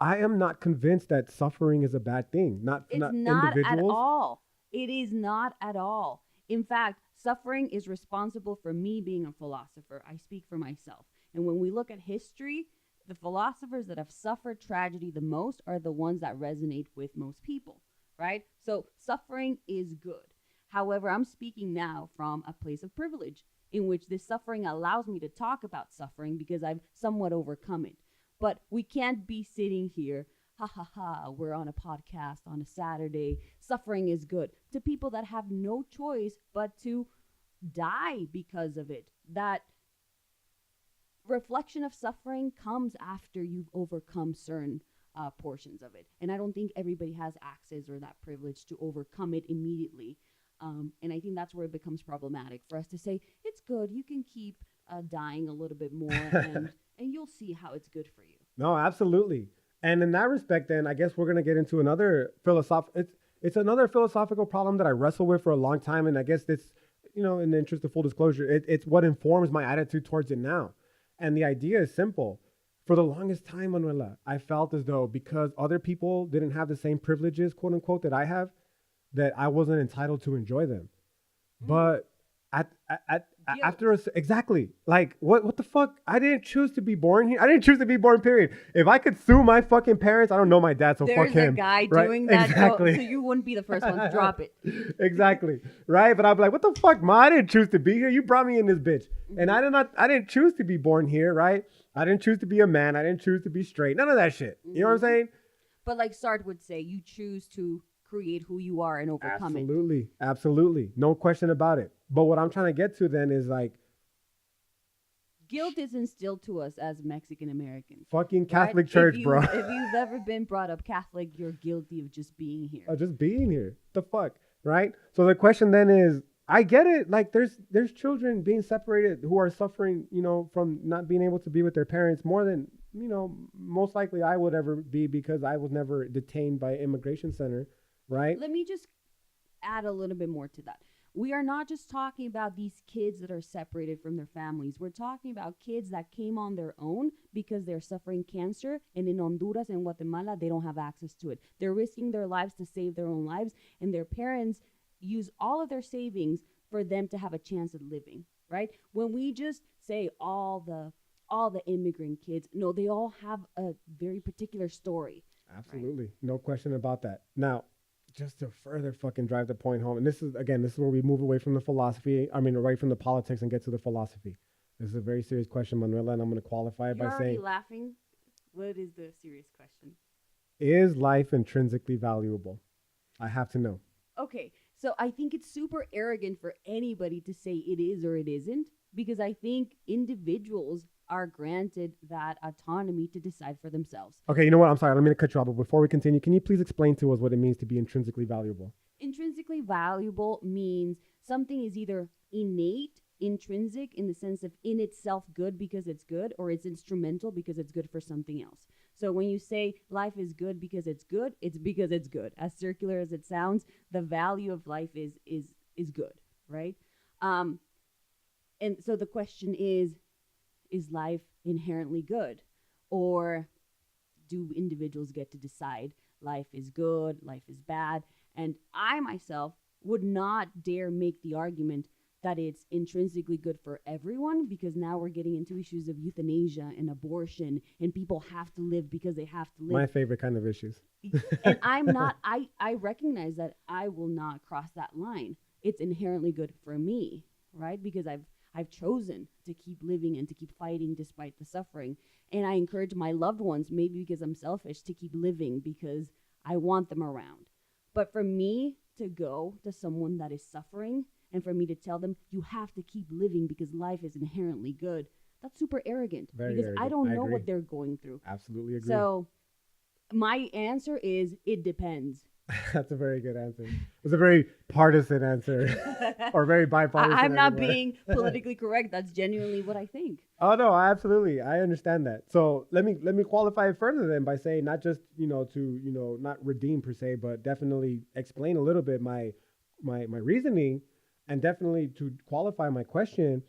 I am not convinced that suffering is a bad thing. It's not at all. It is not at all. In fact, suffering is responsible for me being a philosopher. I speak for myself. And when we look at history, the philosophers that have suffered tragedy the most are the ones that resonate with most people, right? So suffering is good. However, I'm speaking now from a place of privilege in which this suffering allows me to talk about suffering because I've somewhat overcome it. But we can't be sitting here ha ha ha, we're on a podcast on a Saturday, suffering is good, to people that have no choice but to die because of it. That reflection of suffering comes after you've overcome certain portions of it. And I don't think everybody has access or that privilege to overcome it immediately. And I think that's where it becomes problematic for us to say, it's good, you can keep dying a little bit more, and you'll see how it's good for you. No, absolutely. And in that respect, then I guess we're gonna get into another It's another philosophical problem that I wrestle with for a long time, and I guess this, in the interest of full disclosure, it's what informs my attitude towards it now. And the idea is simple. For the longest time, Manuela, I felt as though because other people didn't have the same privileges, quote unquote, that I have, that I wasn't entitled to enjoy them. But exactly, like what the fuck? I didn't choose to be born here. I didn't choose to be born, period. If I could sue my fucking parents, I don't know my dad, so There's fuck him. There's a guy right? doing that, exactly. So you wouldn't be the first one to drop it. Exactly, right? But I'd be like, what the fuck, ma? I didn't choose to be here. You brought me in this bitch, and I didn't choose to be born here, right? I didn't choose to be a man. I didn't choose to be straight. None of that shit. You know what I'm saying? But like Sartre would say, you choose to create who you are and overcome it. Absolutely. No question about it. But what I'm trying to get to then is like, guilt is instilled to us as Mexican Americans. Fucking Catholic Church, if bro. If you've ever been brought up Catholic, you're guilty of just being here. Just being here. The fuck, right? So the question then is, I get it. Like there's children being separated who are suffering, from not being able to be with their parents more than, most likely I would ever be, because I was never detained by immigration center, right? Let me just add a little bit more to that. We are not just talking about these kids that are separated from their families. We're talking about kids that came on their own because they're suffering cancer, and in Honduras and Guatemala, they don't have access to it. They're risking their lives to save their own lives, and their parents use all of their savings for them to have a chance at living, right? When we just say all the immigrant kids, no, they all have a very particular story. Absolutely. Right? No question about that. Now, just to further fucking drive the point home, and this is where we move away from the philosophy, away from the politics and get to the philosophy. This is a very serious question, Manuela, and I'm going to qualify it by saying... You're already laughing. What is the serious question? Is life intrinsically valuable? I have to know. Okay, so I think it's super arrogant for anybody to say it is or it isn't, because I think individuals are granted that autonomy to decide for themselves. Okay, you know what? I'm sorry. Let me cut you off. But before we continue, can you please explain to us what it means to be intrinsically valuable? Intrinsically valuable means something is either innate, intrinsic, in the sense of in itself good because it's good, or it's instrumental because it's good for something else. So when you say life is good because it's good, it's because it's good. As circular as it sounds, the value of life is good, right? And so the question is life inherently good? Or do individuals get to decide life is good, life is bad? And I myself would not dare make the argument that it's intrinsically good for everyone, because now we're getting into issues of euthanasia and abortion, and people have to live because they have to live. My favorite kind of issues. And I recognize that I will not cross that line. It's inherently good for me, right? Because I've chosen to keep living and to keep fighting despite the suffering. And I encourage my loved ones, maybe because I'm selfish, to keep living because I want them around. But for me to go to someone that is suffering and for me to tell them, you have to keep living because life is inherently good, that's super arrogant. Very because arrogant. I don't know what they're going through. Absolutely agree. So my answer is, it depends. That's a very good answer. It's a very partisan answer, or very bipartisan. I'm not being politically correct. That's genuinely what I think. Oh no, absolutely, I understand that. So let me qualify it further then by saying not just to not redeem per se, but definitely explain a little bit my reasoning, and definitely to qualify my question.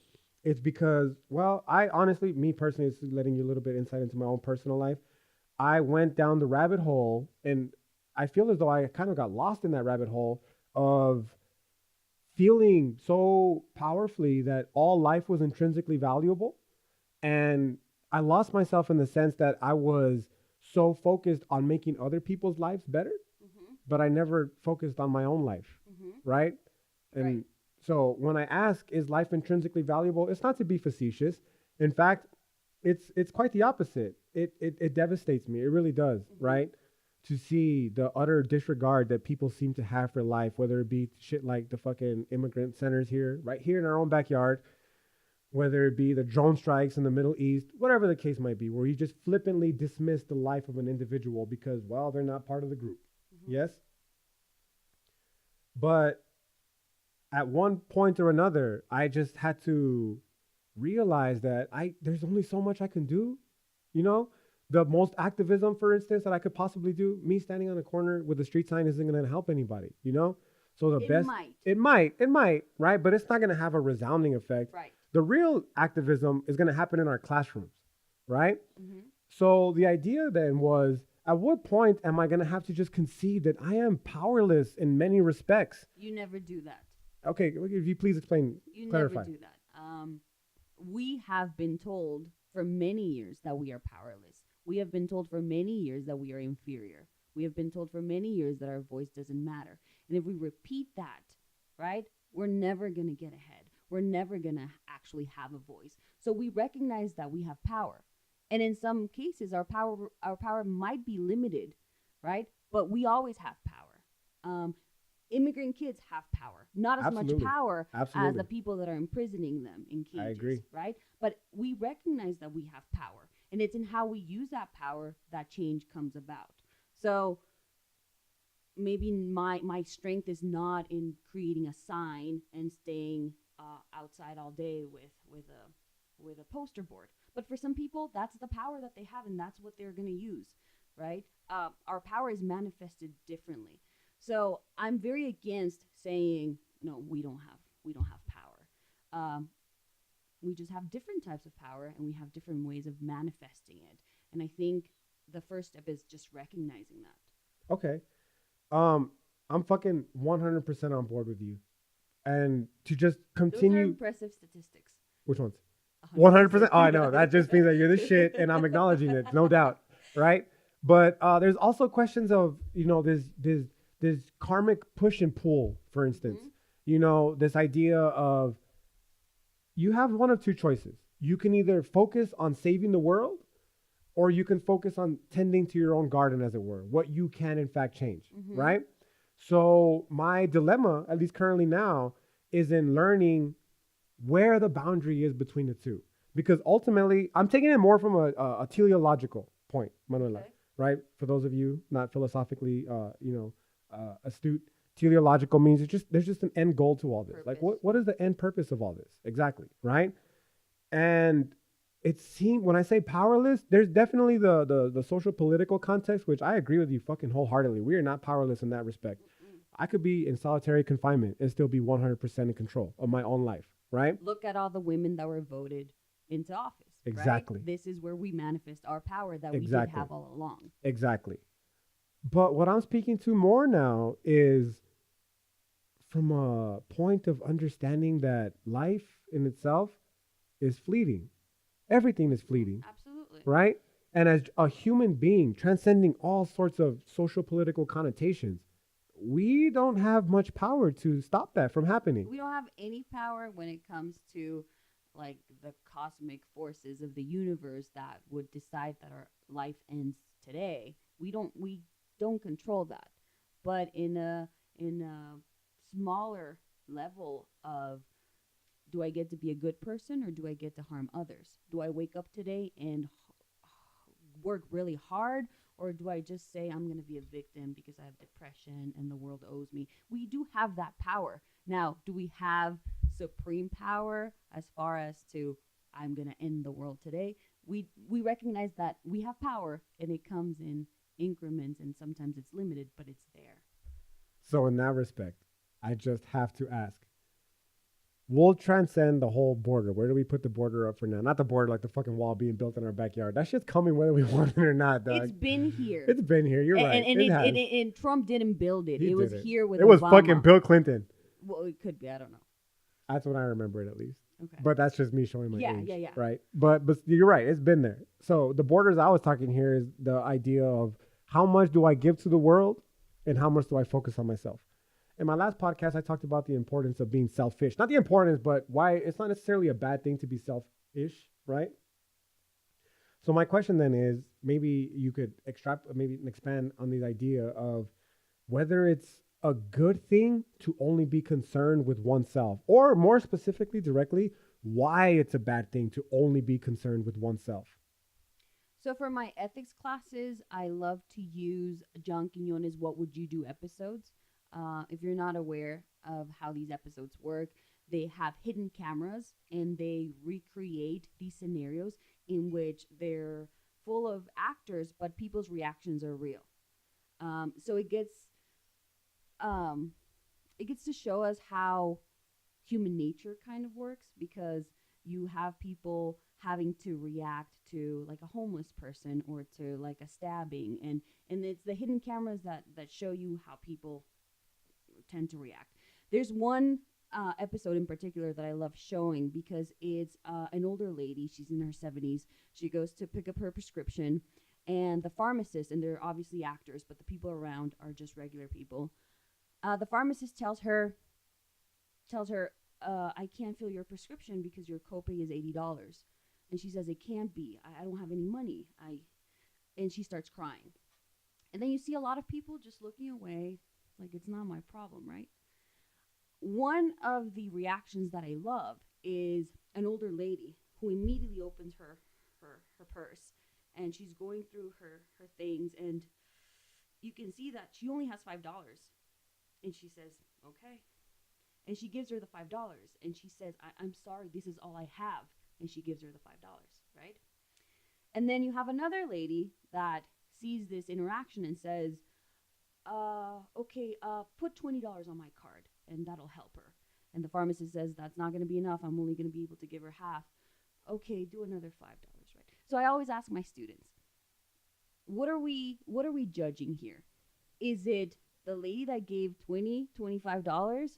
It's because, well, I honestly, me personally, it's letting you a little bit insight into my own personal life. I went down the rabbit hole, and I feel as though I kind of got lost in that rabbit hole of feeling so powerfully that all life was intrinsically valuable. And I lost myself in the sense that I was so focused on making other people's lives better, but I never focused on my own life, right? And so when I ask, is life intrinsically valuable? It's not to be facetious. In fact, it's quite the opposite. It devastates me. It really does, right? to see the utter disregard that people seem to have for life, whether it be shit like the fucking immigrant centers here, right here in our own backyard, whether it be the drone strikes in the Middle East, whatever the case might be, where you just flippantly dismiss the life of an individual because, well, they're not part of the group. Yes? But at one point or another, I just had to realize that there's only so much I can do. You know, the most activism, for instance, that I could possibly do, me standing on a corner with a street sign isn't going to help anybody, you know? So the best, it might, right? But it's not going to have a resounding effect. Right. The real activism is going to happen in our classrooms, right? So the idea then was, at what point am I going to have to just concede that I am powerless in many respects? You never do that. Okay, if you please explain, clarify. Never do that. We have been told for many years that we are powerless. We have been told for many years that we are inferior. We have been told for many years that our voice doesn't matter. And if we repeat that, right, we're never going to get ahead. We're never going to actually have a voice. So we recognize that we have power. And in some cases, our power might be limited, right? But we always have power. Immigrant kids have power, not as much power as the people that are imprisoning them in cages. I agree. Right? But we recognize that we have power, and it's in how we use that power that change comes about. So maybe my strength is not in creating a sign and staying outside all day with a poster board. But for some people, that's the power that they have, and that's what they're going to use, right? Our power is manifested differently. So I'm very against saying, no, we don't have power. We just have different types of power, and we have different ways of manifesting it. And I think the first step is just recognizing that. Okay. I'm fucking 100% on board with you. And to just continue. Those are impressive statistics. Which ones? 100%. Oh, I know. That just means that you're the shit, and I'm acknowledging it, no doubt, right? But there's also questions of, this karmic push and pull, for instance. This idea of you have one of two choices. You can either focus on saving the world, or you can focus on tending to your own garden, as it were, what you can in fact change, right? So my dilemma, at least currently now, is in learning where the boundary is between the two. Because ultimately, I'm taking it more from a teleological point, Manuela, right? For those of you not philosophically, astute, teleological means there's just an end goal to all this. Purpose. Like, what is the end purpose of all this? Exactly, right? And it seems, when I say powerless, there's definitely the social political context, which I agree with you fucking wholeheartedly. We are not powerless in that respect. I could be in solitary confinement and still be 100% in control of my own life, right? Look at all the women that were voted into office. Exactly. Right? This is where we manifest our power that we did have all along. Exactly. But what I'm speaking to more now is from a point of understanding that life in itself is fleeting. Everything is fleeting. Absolutely. Right? And as a human being, transcending all sorts of social political connotations, we don't have much power to stop that from happening. We don't have any power when it comes to like the cosmic forces of the universe that would decide that our life ends today. We don't control that. But in a smaller level of, do I get to be a good person or do I get to harm others? Do I wake up today and work really hard, or do I just say I'm going to be a victim because I have depression and the world owes me? We do have that power. Now, do we have supreme power as far as to I'm going to end the world today? We recognize that we have power, and it comes in increments, and sometimes it's limited, but it's there. So in that respect, I just have to ask, we'll transcend the whole border. Where do we put the border up for now? Not the border like the fucking wall being built in our backyard. That shit's coming whether we want it or not, dog. It's been here. It's been here. You're right. And Trump didn't build it. It was here with Obama. It was fucking Bill Clinton. Well, it could be. I don't know. That's what I remember it, at least. Okay. But that's just me showing my age. Yeah. Right? But you're right. It's been there. So the borders I was talking here is the idea of how much do I give to the world and how much do I focus on myself? In my last podcast, I talked about the importance of being selfish. Not the importance, but why it's not necessarily a bad thing to be selfish, right? So my question then is, maybe you could extract, maybe expand on the idea of whether it's a good thing to only be concerned with oneself, or more specifically, directly, why it's a bad thing to only be concerned with oneself. So for my ethics classes, I love to use John Quinones' "What Would You Do" episodes. If you're not aware of how these episodes work, they have hidden cameras and they recreate these scenarios in which they're full of actors, but people's reactions are real. So um, it gets to show us how human nature kind of works, because you have people having to react to like a homeless person or to like a stabbing, and it's the hidden cameras that show you how people tend to react. There's one episode in particular that I love showing because it's an older lady. She's in her 70s. She goes to pick up her prescription, and the pharmacist, and they're obviously actors, but the people around are just regular people. The pharmacist tells her, I can't fill your prescription because your copay is $80. And she says, it can't be. I don't have any money. And she starts crying. And then you see a lot of people just looking away, like it's not my problem, right? One of the reactions that I love is an older lady who immediately opens her purse, and she's going through her things, and you can see that she only has $5. And she says, okay. And she gives her the $5, and she says, I'm sorry, this is all I have. And she gives her the $5, right? And then you have another lady that sees this interaction and says, okay, put $20 on my card, and that'll help her. And the pharmacist says, that's not going to be enough. I'm only going to be able to give her half. Okay, do another $5, right? So I always ask my students, what are we judging here? Is it the lady that gave $25,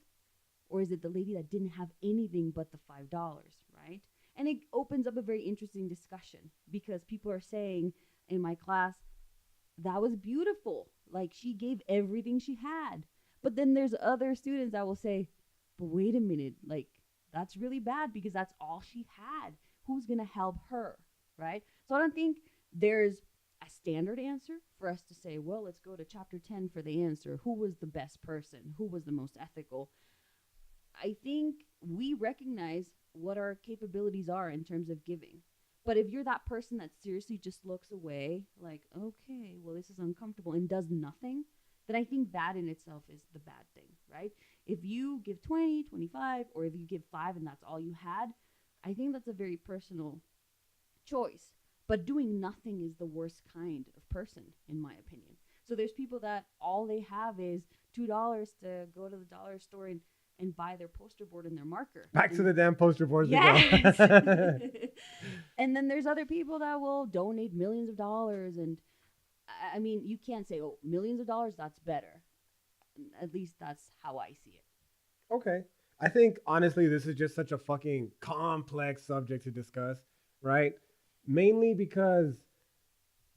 or is it the lady that didn't have anything but the $5, right? And it opens up a very interesting discussion, because people are saying in my class, that was beautiful. Like, she gave everything she had. But then there's other students that will say, but wait a minute, like, that's really bad because that's all she had. Who's going to help her, right? So I don't think there's a standard answer for us to say, well, let's go to chapter 10 for the answer. Who was the best person? Who was the most ethical? I think we recognize what our capabilities are in terms of giving. But if you're that person that seriously just looks away, like, okay, well, this is uncomfortable, and does nothing, then I think that in itself is the bad thing, right? If you give 20, 25, or if you give 5 and that's all you had, I think that's a very personal choice. But doing nothing is the worst kind of person, in my opinion. So there's people that all they have is $2 to go to the dollar store and buy their poster board and their marker. Back to the damn poster boards. Yes. And then there's other people that will donate millions of dollars. And I mean, you can't say, oh, millions of dollars, that's better. At least that's how I see it. Okay. I think, honestly, this is just such a fucking complex subject to discuss, right? Mainly because,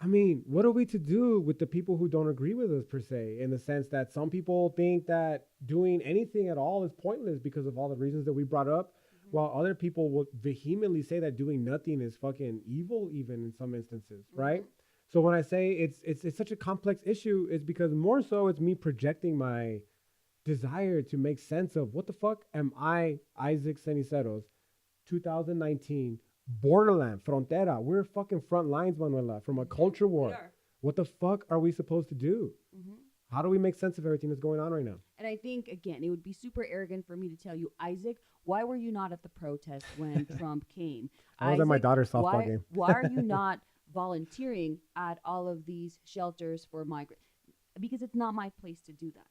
I mean, what are we to do with the people who don't agree with us, per se, in the sense that some people think that doing anything at all is pointless because of all the reasons that we brought up, while other people will vehemently say that doing nothing is fucking evil, even in some instances, right? So when I say it's such a complex issue, it's because more so it's me projecting my desire to make sense of what the fuck am I, Isaac Ceniceros, 2019, Borderland, Frontera. We're fucking front lines, Manuela, from a culture war. What the fuck are we supposed to do? How do we make sense of everything that's going on right now? And I think, again, it would be super arrogant for me to tell you, Isaac, why were you not at the protest when Trump came? I was at my daughter's softball game. Why are you not volunteering at all of these shelters for migrants? Because it's not my place to do that.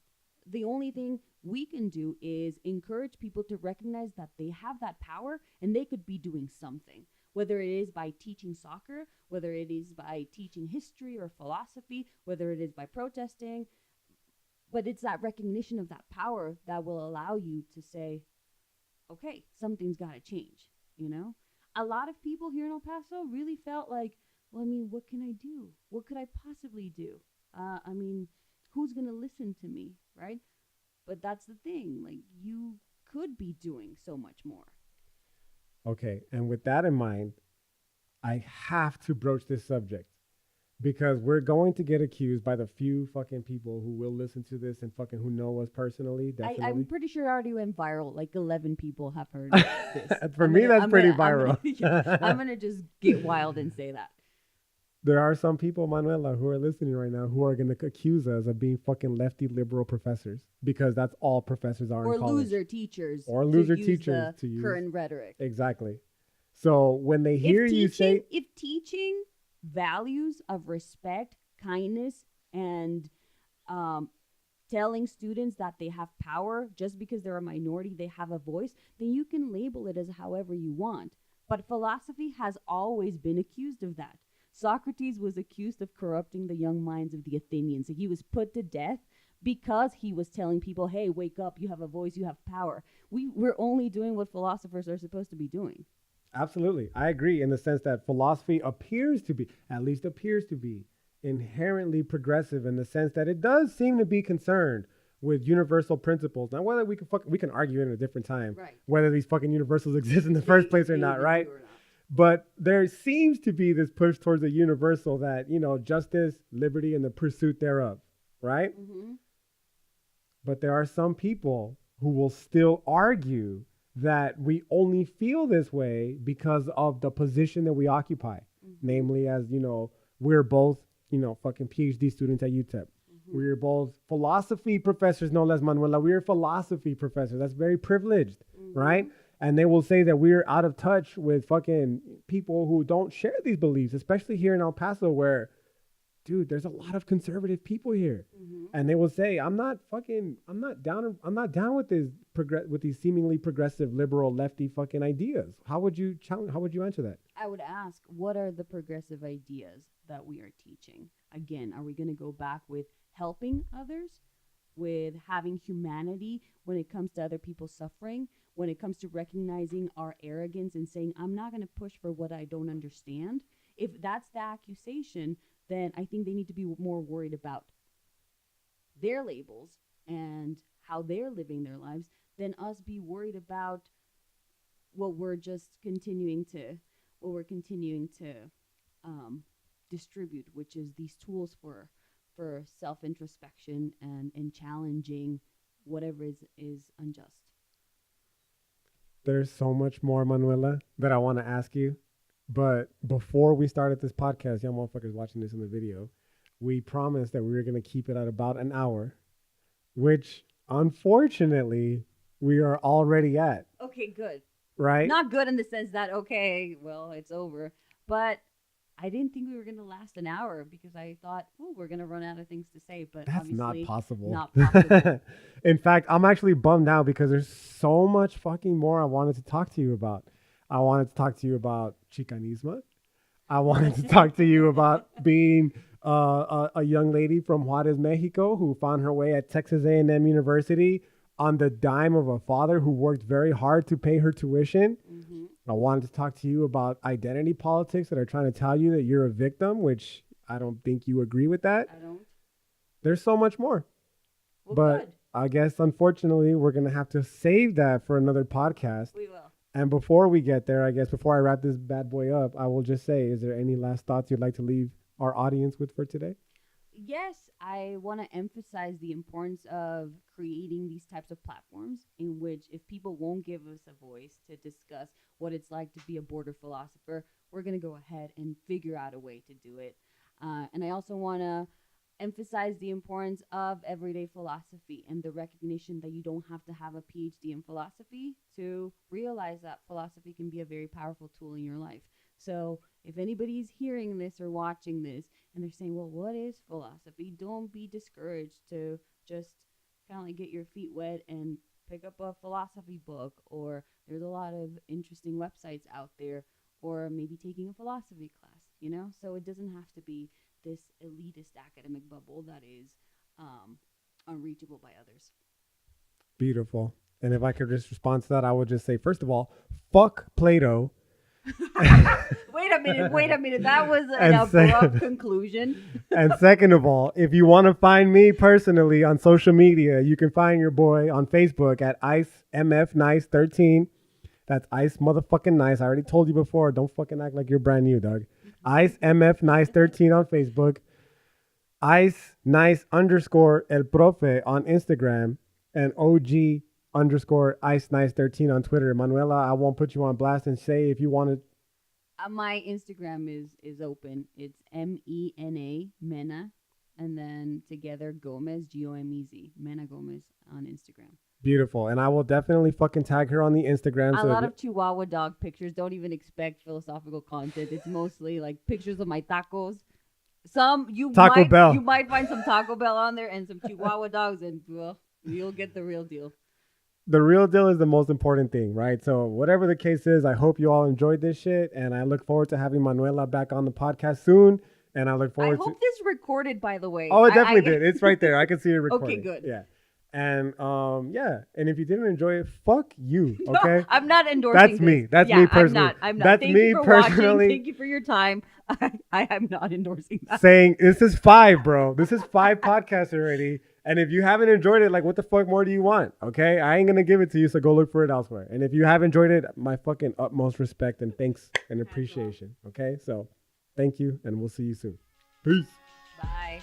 The only thing we can do is encourage people to recognize that they have that power and they could be doing something, whether it is by teaching soccer, whether it is by teaching history or philosophy, whether it is by protesting. But it's that recognition of that power that will allow you to say, okay, something's got to change, you know? A lot of people here in El Paso really felt like, well, I mean, what can I do? What could I possibly do? I mean, who's going to listen to me, right? But that's the thing. Like, you could be doing so much more. Okay, and with that in mind, I have to broach this subject because we're going to get accused by the few fucking people who will listen to this and fucking who know us personally. Definitely. I'm pretty sure it already went viral. Like 11 people have heard this. For me, that's pretty viral. I'm gonna just get wild and say that. There are some people, Manuela, who are listening right now who are going to accuse us of being fucking lefty liberal professors, because that's all professors are in college. Or loser teachers. Or loser to teachers use the to use current rhetoric. Exactly. So when they hear you say, if teaching values of respect, kindness, and telling students that they have power just because they're a minority, they have a voice, then you can label it as however you want. But philosophy has always been accused of that. Socrates was accused of corrupting the young minds of the Athenians. He was put to death because he was telling people, hey, wake up, you have a voice, you have power. We're only doing what philosophers are supposed to be doing. Absolutely. I agree in the sense that philosophy appears to be, at least appears to be, inherently progressive in the sense that it does seem to be concerned with universal principles. Now, whether we can argue in a different time, right, whether these fucking universals exist in the first place or not, right? But there seems to be this push towards a universal that, justice, liberty, and the pursuit thereof, right? Mm-hmm. But there are some people who will still argue that we only feel this way because of the position that we occupy. Mm-hmm. Namely, as, we're both, fucking PhD students at UTEP. Mm-hmm. We're both philosophy professors, no less, Manuela. We're philosophy professors. That's very privileged, mm-hmm, right? And they will say that we're out of touch with fucking people who don't share these beliefs, especially here in El Paso where, dude, there's a lot of conservative people here. Mm-hmm. And they will say, I'm not down with these seemingly progressive, liberal, lefty fucking ideas. How would you answer that? I would ask, what are the progressive ideas that we are teaching? Again, are we going to go back with helping others, with having humanity when it comes to other people's suffering? When it comes to recognizing our arrogance and saying, I'm not going to push for what I don't understand. If that's the accusation, then I think they need to be more worried about their labels and how they're living their lives than us be worried about what we're continuing to distribute, which is these tools for self-introspection and challenging whatever is unjust. There's so much more, Manuela, that I want to ask you. But before we started this podcast, young motherfuckers watching this in the video, we promised that we were going to keep it at about an hour, which unfortunately we are already at. Okay, good. Right? Not good in the sense that, okay, well, it's over. But I didn't think we were going to last an hour because I thought, we're going to run out of things to say. But that's not possible. Not possible. In fact, I'm actually bummed out because there's so much fucking more I wanted to talk to you about. I wanted to talk to you about Chicanismo. I wanted to talk to you about being a young lady from Juarez, Mexico, who found her way at Texas A&M University on the dime of a father who worked very hard to pay her tuition. Mm-hmm. I wanted to talk to you about identity politics that are trying to tell you that you're a victim, which I don't think you agree with that. I don't. There's so much more. Well, but good. I guess, unfortunately, we're going to have to save that for another podcast. We will. And before we get there, I guess, before I wrap this bad boy up, I will just say, is there any last thoughts you'd like to leave our audience with for today? Yes, I want to emphasize the importance of creating these types of platforms in which if people won't give us a voice to discuss what it's like to be a border philosopher, we're going to go ahead and figure out a way to do it. And I also want to emphasize the importance of everyday philosophy and the recognition that you don't have to have a PhD in philosophy to realize that philosophy can be a very powerful tool in your life. So if anybody's hearing this or watching this and they're saying, well, what is philosophy? Don't be discouraged to just kind of like get your feet wet and pick up a philosophy book, or there's a lot of interesting websites out there, or maybe taking a philosophy class, So it doesn't have to be this elitist academic bubble that is unreachable by others. Beautiful. And if I could just respond to that, I would just say, first of all, fuck Plato. Wait a minute. That was an abrupt conclusion. And second of all, if you want to find me personally on social media, you can find your boy on Facebook at IceMFNice13. That's Ice motherfucking Nice. I already told you before. Don't fucking act like you're brand new, Doug. Ice MF Nice 13 on Facebook. Ice Nice underscore El Profe on Instagram. And OG underscore Ice Nice 13 on Twitter. Manuela, I won't put you on blast and say if you want to. My Instagram is open. It's Mena, and then together Gomez, Gomez, Mena Gomez on Instagram. Beautiful. And I will definitely fucking tag her on the Instagram. A lot of Chihuahua dog pictures. Don't even expect philosophical content. It's mostly like pictures of my tacos. You might find some Taco Bell on there and some Chihuahua dogs, and well, you'll get the real deal. The real deal is the most important thing, right? So whatever the case is, I hope you all enjoyed this shit, and I look forward to having Manuela back on the podcast soon. And I look forward to. I hope this recorded, by the way. Oh, it definitely did. It's right there. I can see it recording. Okay, good. Yeah. And yeah. And if you didn't enjoy it, fuck you. Okay. No, I'm not endorsing. That's me. That's me personally. I'm not. That's Thank me you for personally. Watching. Thank you for your time. I am not endorsing that. Saying this is 5, bro. This is 5 podcasts already. And if you haven't enjoyed it, like, what the fuck more do you want? Okay, I ain't gonna give it to you, so go look for it elsewhere. And if you have enjoyed it, my fucking utmost respect and thanks and appreciation. Okay, so thank you, and we'll see you soon. Peace. Bye.